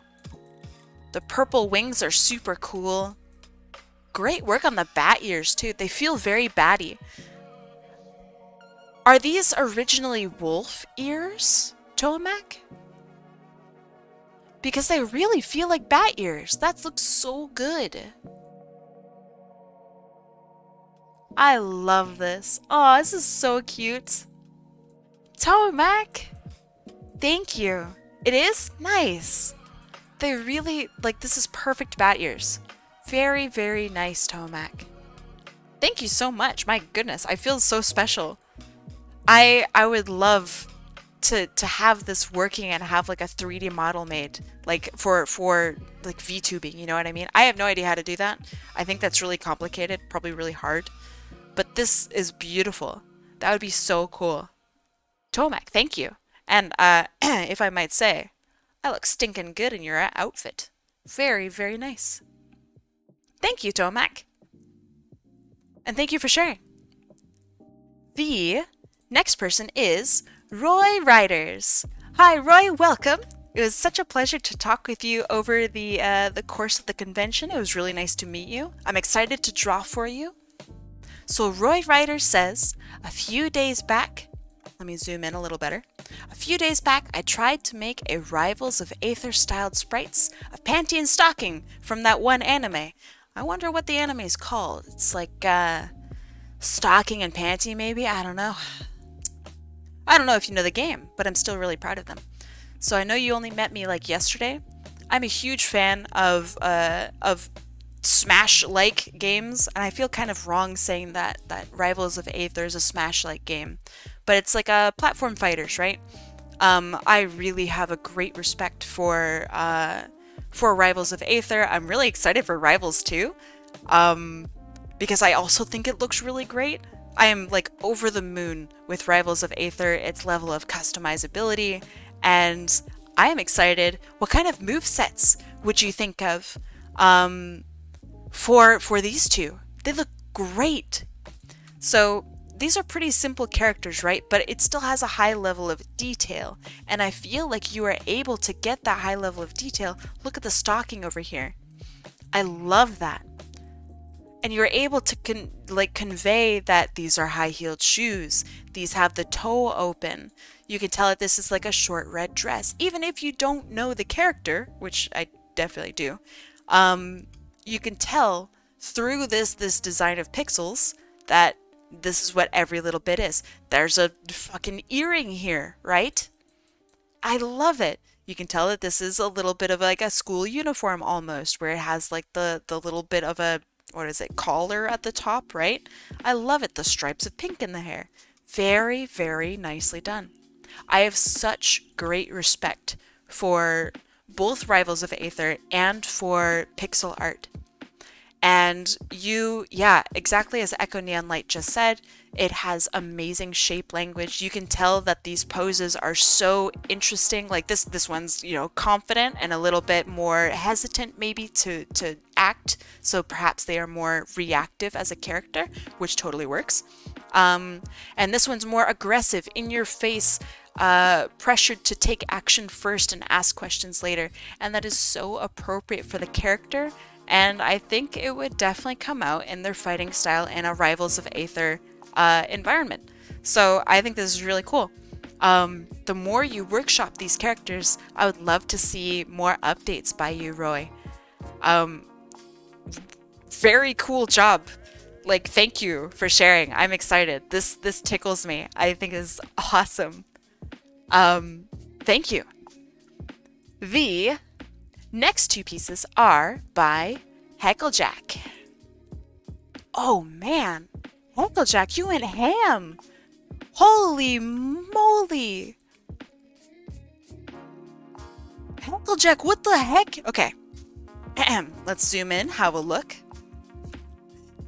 The purple wings are super cool. Great work on the bat ears too. They feel very batty. Are these originally wolf ears, Tomac? Because they really feel like bat ears. That looks so good. I love this. Oh, this is so cute. Tomac, thank you. It is nice. They really, like, this is perfect bat ears. Very, very nice, Tomac. Thank you so much. My goodness, I feel so special. I would love to have this working and have like a 3D model made, like for like VTubing, you know what I mean? I have no idea how to do that. I think that's really complicated, probably really hard. But this is beautiful. That would be so cool. Tomac, thank you. And if I might say, I look stinking good in your outfit. Very, very nice. Thank you, Tomac. And thank you for sharing. The next person is Roy Riders. Hi, Roy. Welcome. It was such a pleasure to talk with you over the course of the convention. It was really nice to meet you. I'm excited to draw for you. So Roy Riders says, a few days back, let me zoom in a little better. A few days back, I tried to make a Rivals of Aether styled sprites of panty and stocking from that one anime. I wonder what the anime is called. It's like stocking and panty, maybe? I don't know. I don't know if you know the game, but I'm still really proud of them. So I know you only met me like yesterday. I'm a huge fan of Smash-like games, and I feel kind of wrong saying that Rivals of Aether is a Smash-like game, but it's like a platform fighters, right? I really have a great respect for Rivals of Aether. I'm really excited for Rivals 2, because I also think it looks really great. I am like over the moon with Rivals of Aether, its level of customizability, and I am excited. What kind of movesets would you think of for these two? They look great. So these are pretty simple characters, right? But it still has a high level of detail, and I feel like you are able to get that high level of detail. Look at the stocking over here. I love that. And you're able to convey that these are high-heeled shoes. These have the toe open. You can tell that this is like a short red dress. Even if you don't know the character, which I definitely do, you can tell through this design of pixels that this is what every little bit is. There's a fucking earring here, right? I love it. You can tell that this is a little bit of like a school uniform almost, where it has like the little bit of a, what is it, collar at the top, right? I love it. The stripes of pink in the hair. Very, very nicely done. I have such great respect for both Rivals of Aether and for pixel art. And yeah, exactly as Echo Neon Light just said, it has amazing shape language. You can tell that these poses are so interesting. Like this one's, you know, confident and a little bit more hesitant maybe to act. So perhaps they are more reactive as a character, which totally works. And this one's more aggressive, in your face, pressured to take action first and ask questions later. And that is so appropriate for the character. And I think it would definitely come out in their fighting style in a Rivals of Aether environment. So I think this is really cool. The more you workshop these characters, I would love to see more updates by you, Roy. Very cool job. Like, thank you for sharing. I'm excited. This tickles me. I think is awesome. Thank you. The next two pieces are by Hecklejack. Oh man, Hecklejack, you went ham! Holy moly! Hecklejack, what the heck? Okay, let's zoom in, have a look.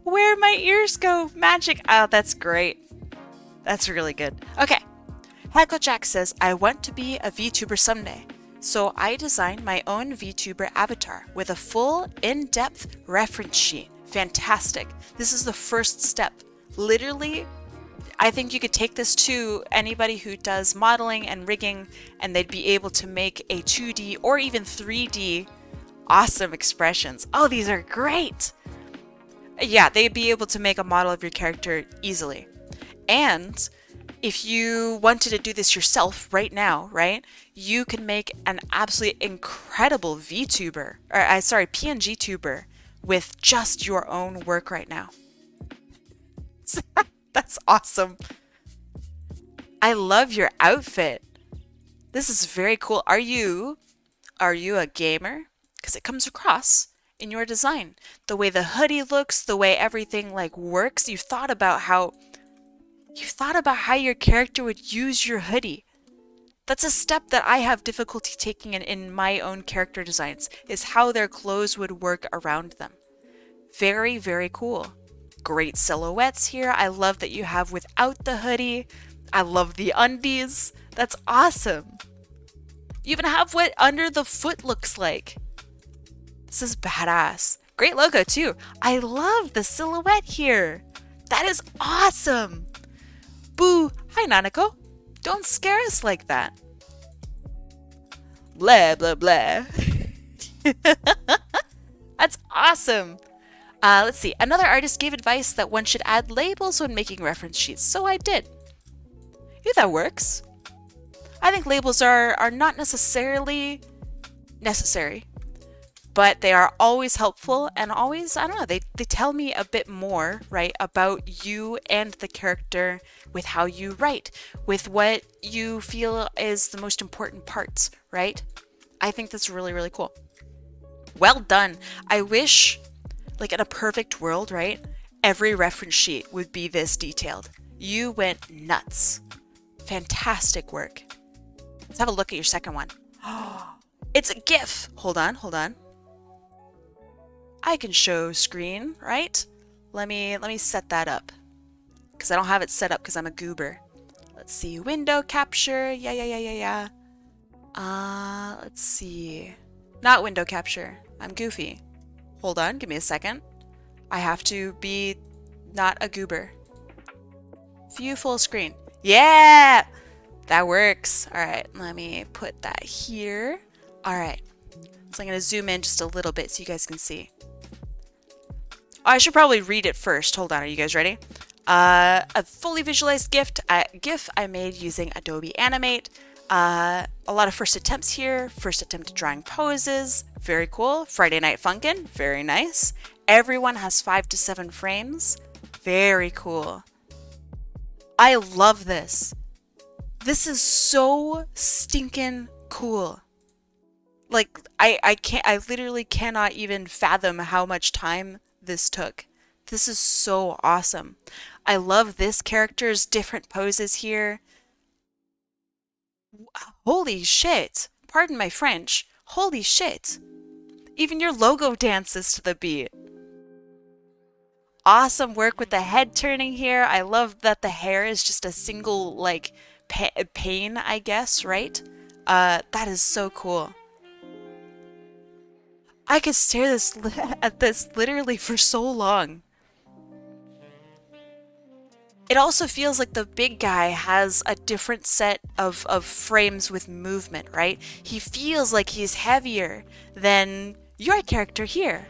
Where'd my ears go? Magic! Oh, that's great. That's really good. Okay, Hecklejack says, I want to be a VTuber someday. So I designed my own VTuber avatar with a full in-depth reference sheet. Fantastic. This is the first step. Literally, I think you could take this to anybody who does modeling and rigging, and they'd be able to make a 2D or even 3D awesome expressions. Oh, these are great. Yeah, they'd be able to make a model of your character easily. And if you wanted to do this yourself right now, right, you can make an absolutely incredible VTuber, or sorry, PNG tuber with just your own work right now. That's awesome. I love your outfit. This is very cool. Are you a gamer? Because it comes across in your design. The way the hoodie looks, the way everything like works. You thought about how your character would use your hoodie. That's a step that I have difficulty taking in my own character designs, is how their clothes would work around them. Very, very cool. Great silhouettes here. I love that you have without the hoodie. I love the undies. That's awesome. You even have what under the foot looks like. This is badass. Great logo too. I love the silhouette here. That is awesome. Boo. Hi, Nanako. Don't scare us like that. Blah, blah, blah. That's awesome. Let's see. Another artist gave advice that one should add labels when making reference sheets, so I did. Yeah, that works. I think labels are not necessarily necessary, but they are always helpful and always, I don't know, they tell me a bit more, right, about you and the character with how you write, with what you feel is the most important parts, right? I think that's really, really cool. Well done. I wish, like in a perfect world, right, every reference sheet would be this detailed. You went nuts. Fantastic work. Let's have a look at your second one. It's a GIF. Hold on. I can show screen, right? Let me set that up. Because I don't have it set up because I'm a goober. Let's see. Window capture. Yeah. Let's see. Not window capture. I'm goofy. Hold on. Give me a second. I have to be not a goober. View full screen. Yeah! That works. All right, let me put that here. All right, so I'm gonna zoom in just a little bit so you guys can see. Oh, I should probably read it first. Hold on, are you guys ready? A fully visualized GIF I made using Adobe Animate. A lot of first attempts here. First attempt at drawing poses. Very cool. Friday Night Funkin'. Very nice. Everyone has 5 to 7 frames. Very cool. I love this. This is so stinking cool. Like, I literally cannot even fathom how much time this took. This is so awesome. I love this character's different poses here. Holy shit. Pardon my French. Holy shit. Even your logo dances to the beat. Awesome work with the head turning here. I love that the hair is just a single, like, pane, I guess, right? That is so cool. I could stare at this literally for so long. It also feels like the big guy has a different set of frames with movement, right? He feels like he's heavier than your character here.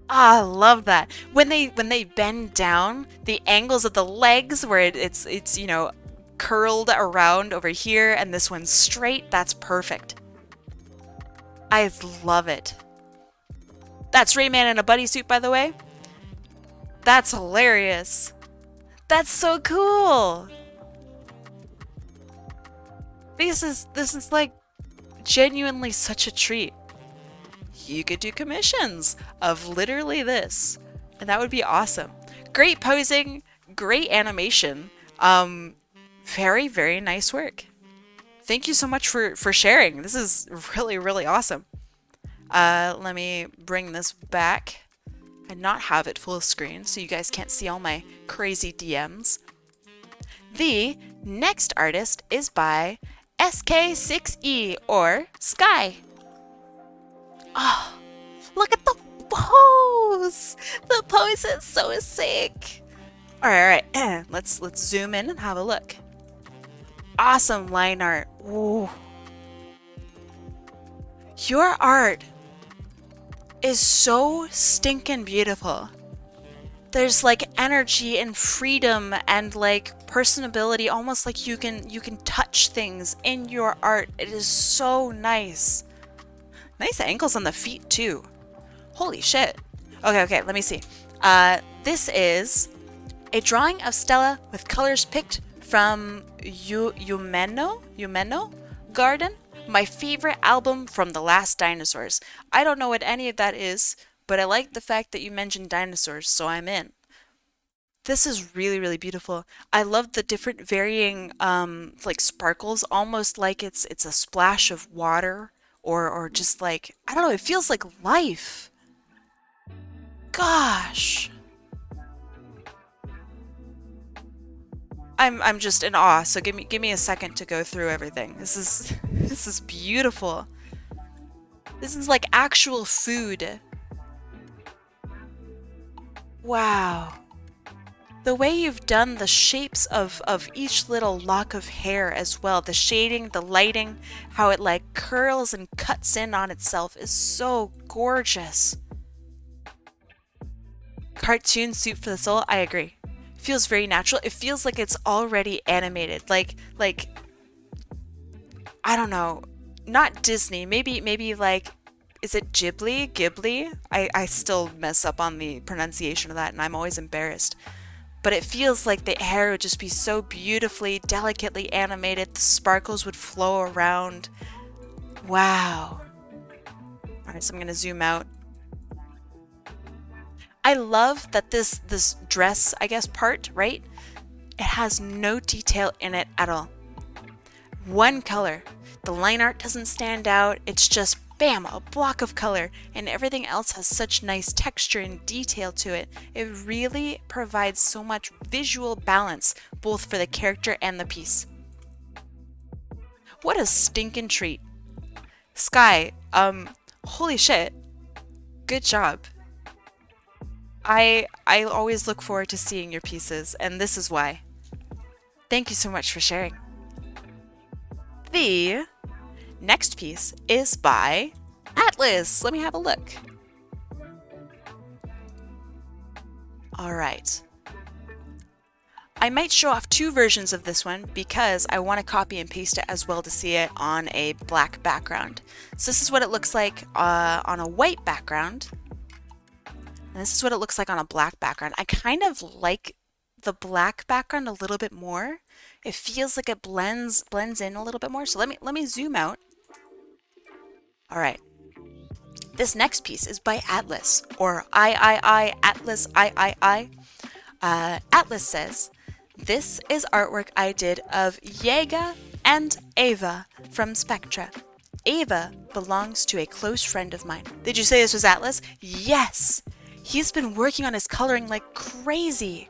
Ah, I love that. When they bend down, the angles of the legs where it's you know, curled around over here and this one's straight, that's perfect. I love it. That's Rayman in a buddy suit, by the way. That's hilarious. That's so cool. This is like genuinely such a treat. You could do commissions of literally this, and that would be awesome. Great posing, great animation. Very, very nice work. Thank you so much for sharing. This is really, really awesome. Let me bring this back and not have it full screen so you guys can't see all my crazy DMs. The next artist is by SK6E or Sky. Oh, look at the pose! The pose is so sick. All right. Let's zoom in and have a look. Awesome line art. Ooh. Your art is so stinking beautiful. There's like energy and freedom and like personability, almost like you can touch things in your art. It is so nice. Nice ankles on the feet too. Holy shit. Okay, let me see. This is a drawing of Stella with colors picked from Yumeno Garden, my favorite album from the last dinosaurs. I don't know what any of that is, but I like the fact that you mentioned dinosaurs, so I'm in. This is really, really beautiful. I love the different varying like sparkles, almost like it's a splash of water or just like, I don't know, it feels like life. Gosh. I'm just in awe, so give me a second to go through everything. This is this is beautiful. This is like actual food. Wow. The way you've done the shapes of each little lock of hair as well, the shading, the lighting, how it like curls and cuts in on itself is so gorgeous. Cartoon soup for the soul, I agree. Feels very natural. It feels like it's already animated. Like I don't know, not Disney. Maybe like, is it Ghibli? Ghibli? I still mess up on the pronunciation of that and I'm always embarrassed. But it feels like the hair would just be so beautifully, delicately animated. The sparkles would flow around. Wow. Alright, so I'm gonna zoom out. I love that this dress, I guess, part, right? It has no detail in it at all. One color. The line art doesn't stand out. It's just, bam, a block of color. And everything else has such nice texture and detail to it. It really provides so much visual balance, both for the character and the piece. What a stinking treat. Sky, holy shit. Good job. I always look forward to seeing your pieces, and this is why. Thank you so much for sharing. The next piece is by Atlas. Let me have a look. All right. I might show off two versions of this one because I want to copy and paste it as well to see it on a black background. So this is what it looks like on a white background. And this is what it looks like on a black background. I kind of like the black background a little bit more. It feels like it blends in a little bit more. So let me zoom out. All right. This next piece is by Atlas, or Atlas I. Atlas says, "This is artwork I did of Yega and Ava from Spectra. Ava belongs to a close friend of mine." Did you say this was Atlas? Yes! He's been working on his coloring like crazy.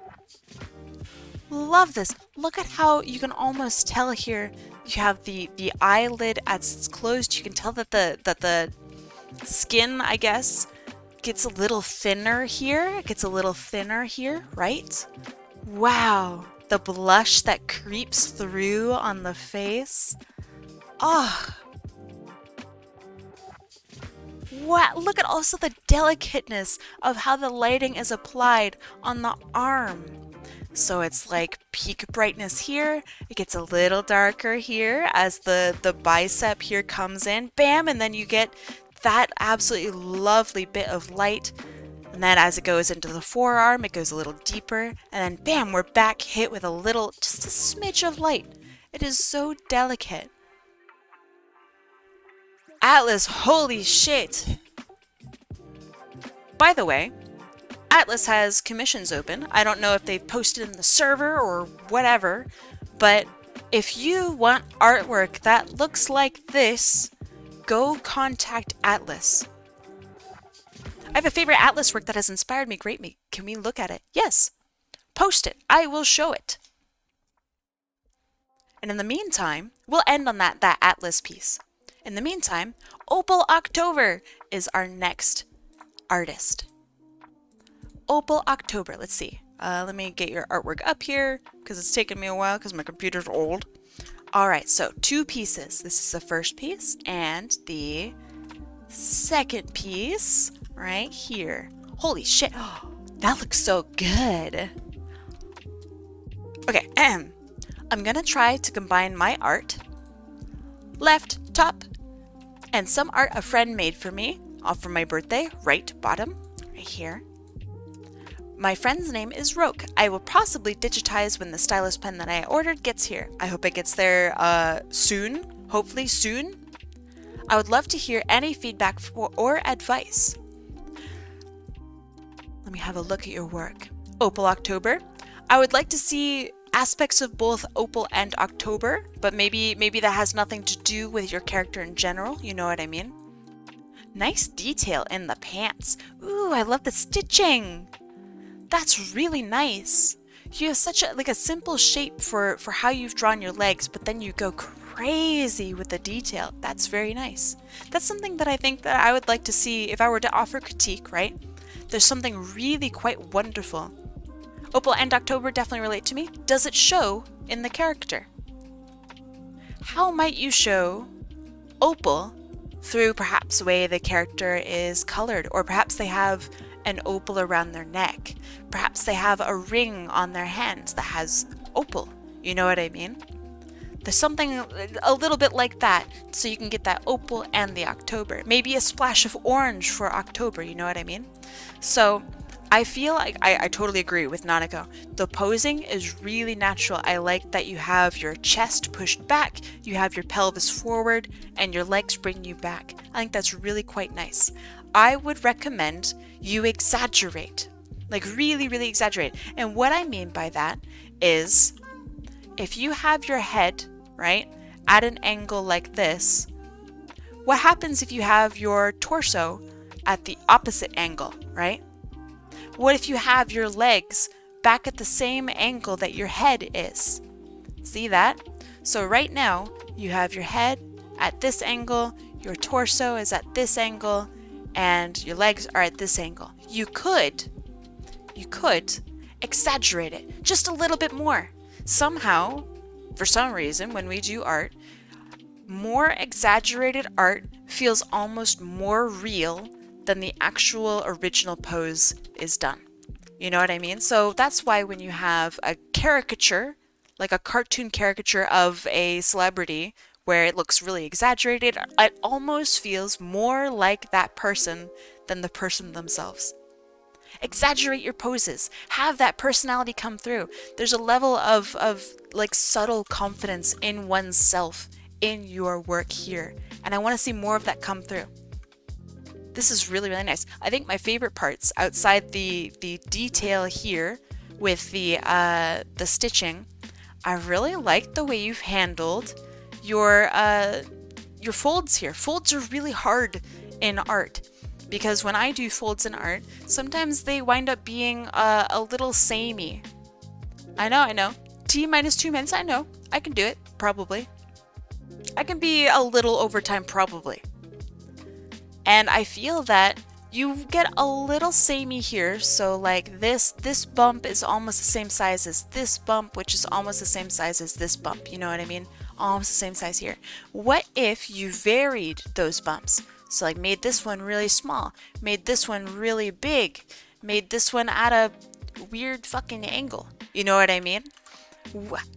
Love this. Look at how you can almost tell here. You have the eyelid as it's closed. You can tell that the skin, I guess, gets a little thinner here. It gets a little thinner here, right? Wow. The blush that creeps through on the face. Oh. Wow, look at also the delicateness of how the lighting is applied on the arm. So it's like peak brightness here, it gets a little darker here as the bicep here comes in, bam, and then you get that absolutely lovely bit of light. And then as it goes into the forearm, it goes a little deeper, and then bam, we're back hit with a little, just a smidge of light. It is so delicate. Atlas, holy shit! By the way, Atlas has commissions open. I don't know if they've posted in the server or whatever, but if you want artwork that looks like this, go contact Atlas. I have a favorite Atlas work that has inspired me greatly. Can we look at it? Yes. Post it. I will show it. And in the meantime, we'll end on that Atlas piece. In the meantime, Opal October is our next artist. Opal October, let's see. Let me get your artwork up here because it's taken me a while because my computer's old. All right, so two pieces. This is the first piece and the second piece right here. Holy shit, that looks so good. Okay, I'm gonna try to combine my art, left top, and some art a friend made for me, for my birthday, right bottom, right here. My friend's name is Roke. I will possibly digitize when the stylus pen that I ordered gets here. I hope it gets there soon, hopefully soon. I would love to hear any feedback or advice. Let me have a look at your work. Opal October. I would like to see aspects of both Opal and October, but maybe that has nothing to do with your character in general, you know what I mean? Nice detail in the pants. Ooh, I love the stitching. That's really nice. You have such a simple shape for how you've drawn your legs, but then you go crazy with the detail. That's very nice. That's something that I think that I would like to see if I were to offer critique, right? There's something really quite wonderful. Opal and October definitely relate to me. Does it show in the character? How might you show Opal through perhaps the way the character is colored, or perhaps they have an opal around their neck. Perhaps they have a ring on their hands that has opal. You know what I mean? There's something a little bit like that, so you can get that opal and the October. Maybe a splash of orange for October, you know what I mean? So I feel like I totally agree with Nanako. The posing is really natural. I like that you have your chest pushed back, you have your pelvis forward, and your legs bring you back. I think that's really quite nice. I would recommend you exaggerate, like really, really exaggerate. And what I mean by that is if you have your head, right, at an angle like this, what happens if you have your torso at the opposite angle, right? What if you have your legs back at the same angle that your head is? See that? So right now, you have your head at this angle, your torso is at this angle, and your legs are at this angle. You could exaggerate it just a little bit more. Somehow, for some reason, when we do art, more exaggerated art feels almost more real than the actual original pose is done. You know what I mean? So that's why when you have a caricature, like a cartoon caricature of a celebrity where it looks really exaggerated, it almost feels more like that person than the person themselves. Exaggerate your poses. Have that personality come through. There's a level of like subtle confidence in oneself in your work here. And I want to see more of that come through. This is really, really nice. I think my favorite parts outside the detail here with the stitching, I really like the way you've handled your folds here. Folds are really hard in art because when I do folds in art, sometimes they wind up being a little samey. I know. T minus 2 minutes, I know. I can do it, probably. I can be a little overtime, probably. And I feel that you get a little samey here. So like this bump is almost the same size as this bump, which is almost the same size as this bump. You know what I mean? Almost the same size here. What if you varied those bumps? So like made this one really small, made this one really big, made this one at a weird fucking angle. You know what I mean?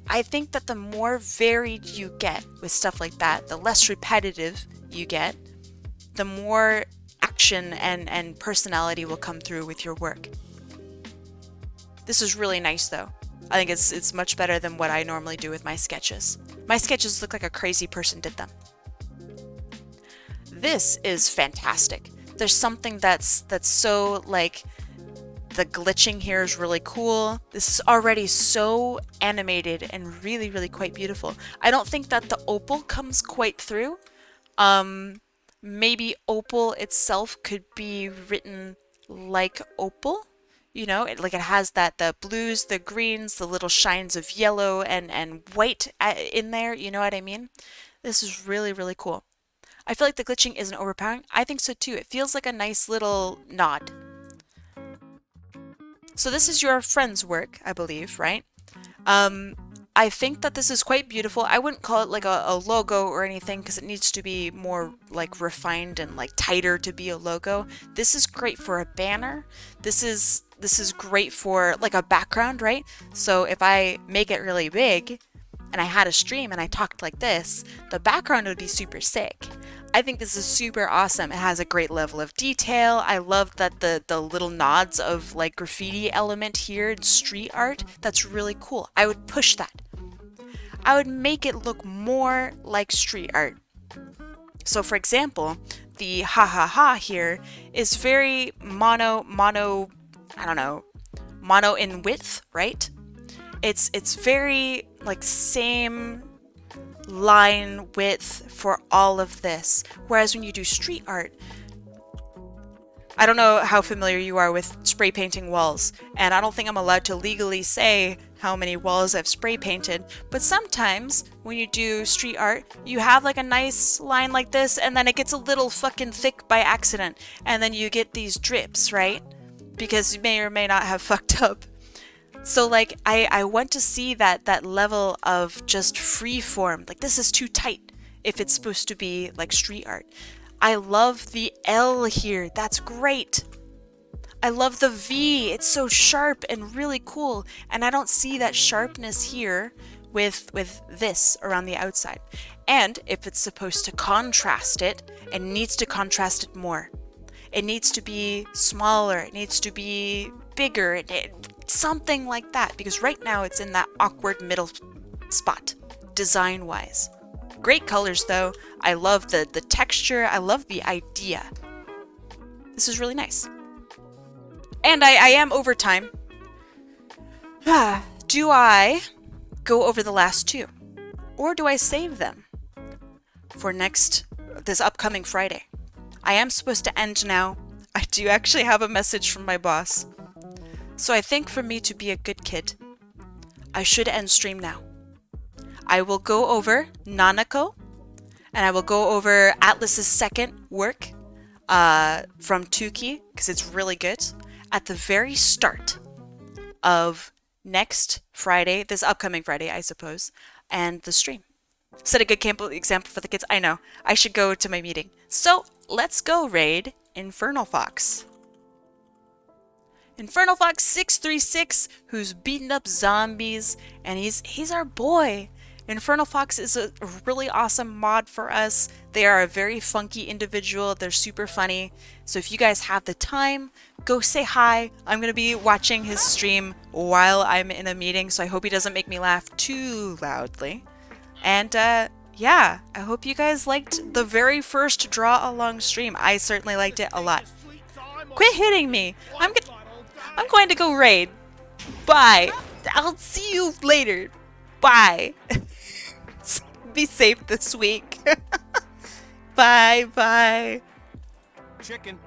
I think that the more varied you get with stuff like that, the less repetitive you get, the more action and personality will come through with your work. This is really nice though. I think it's much better than what I normally do with my sketches. My sketches look like a crazy person did them. This is fantastic. There's something that's so like, the glitching here is really cool. This is already so animated and really, really quite beautiful. I don't think that the opal comes quite through. Maybe opal itself could be written like opal. You know, it has the blues, the greens, the little shines of yellow and white in there. You know what I mean? This is really, really cool. I feel like the glitching isn't overpowering. I think so too. It feels like a nice little nod. So this is your friend's work, I believe, right? I think that this is quite beautiful. I wouldn't call it like a logo or anything because it needs to be more like refined and like tighter to be a logo. This is great for a banner. This is great for like a background, right? So if I make it really big and I had a stream and I talked like this, the background would be super sick. I think this is super awesome. It has a great level of detail. I love that the little nods of like graffiti element here and street art. That's really cool. I would push that. I would make it look more like street art. So for example, the ha ha ha here is very mono, I don't know, mono in width, right? It's very like same line width for all of this. Whereas when you do street art, I don't know how familiar you are with spray painting walls, and I don't think I'm allowed to legally say how many walls I've spray painted, but sometimes when you do street art, you have like a nice line like this, and then it gets a little fucking thick by accident, and then you get these drips, right? Because you may or may not have fucked up. So like I want to see that level of just free form. Like this is too tight if it's supposed to be like street art. I love the L here. That's great. I love the V. It's so sharp and really cool. And I don't see that sharpness here with this around the outside. And if it's supposed to contrast it, it needs to contrast it more. It needs to be smaller. It needs to be bigger. Something like that, because right now it's in that awkward middle spot, design-wise. Great colors though. I love the texture. I love the idea. This is really nice. And I am over time. Do I go over the last two? Or do I save them for this upcoming Friday? I am supposed to end now. I do actually have a message from my boss. So I think for me to be a good kid, I should end stream now. I will go over Nanako, and I will go over Atlas's second work from Tuki, because it's really good, at the very start of next Friday, this upcoming Friday, I suppose, and the stream. Set a good example for the kids. I know. I should go to my meeting. So let's go raid Infernal Fox. Infernal Fox 636, who's beating up zombies, and he's our boy. Infernal Fox is a really awesome mod for us. They are a very funky individual. They're super funny. So if you guys have the time, go say hi. I'm going to be watching his stream while I'm in a meeting, so I hope he doesn't make me laugh too loudly. And yeah, I hope you guys liked the very first draw along stream. I certainly liked it a lot. Quit hitting me. I'm going to go raid. Bye. I'll see you later. Bye. Be safe this week. Bye. Chicken.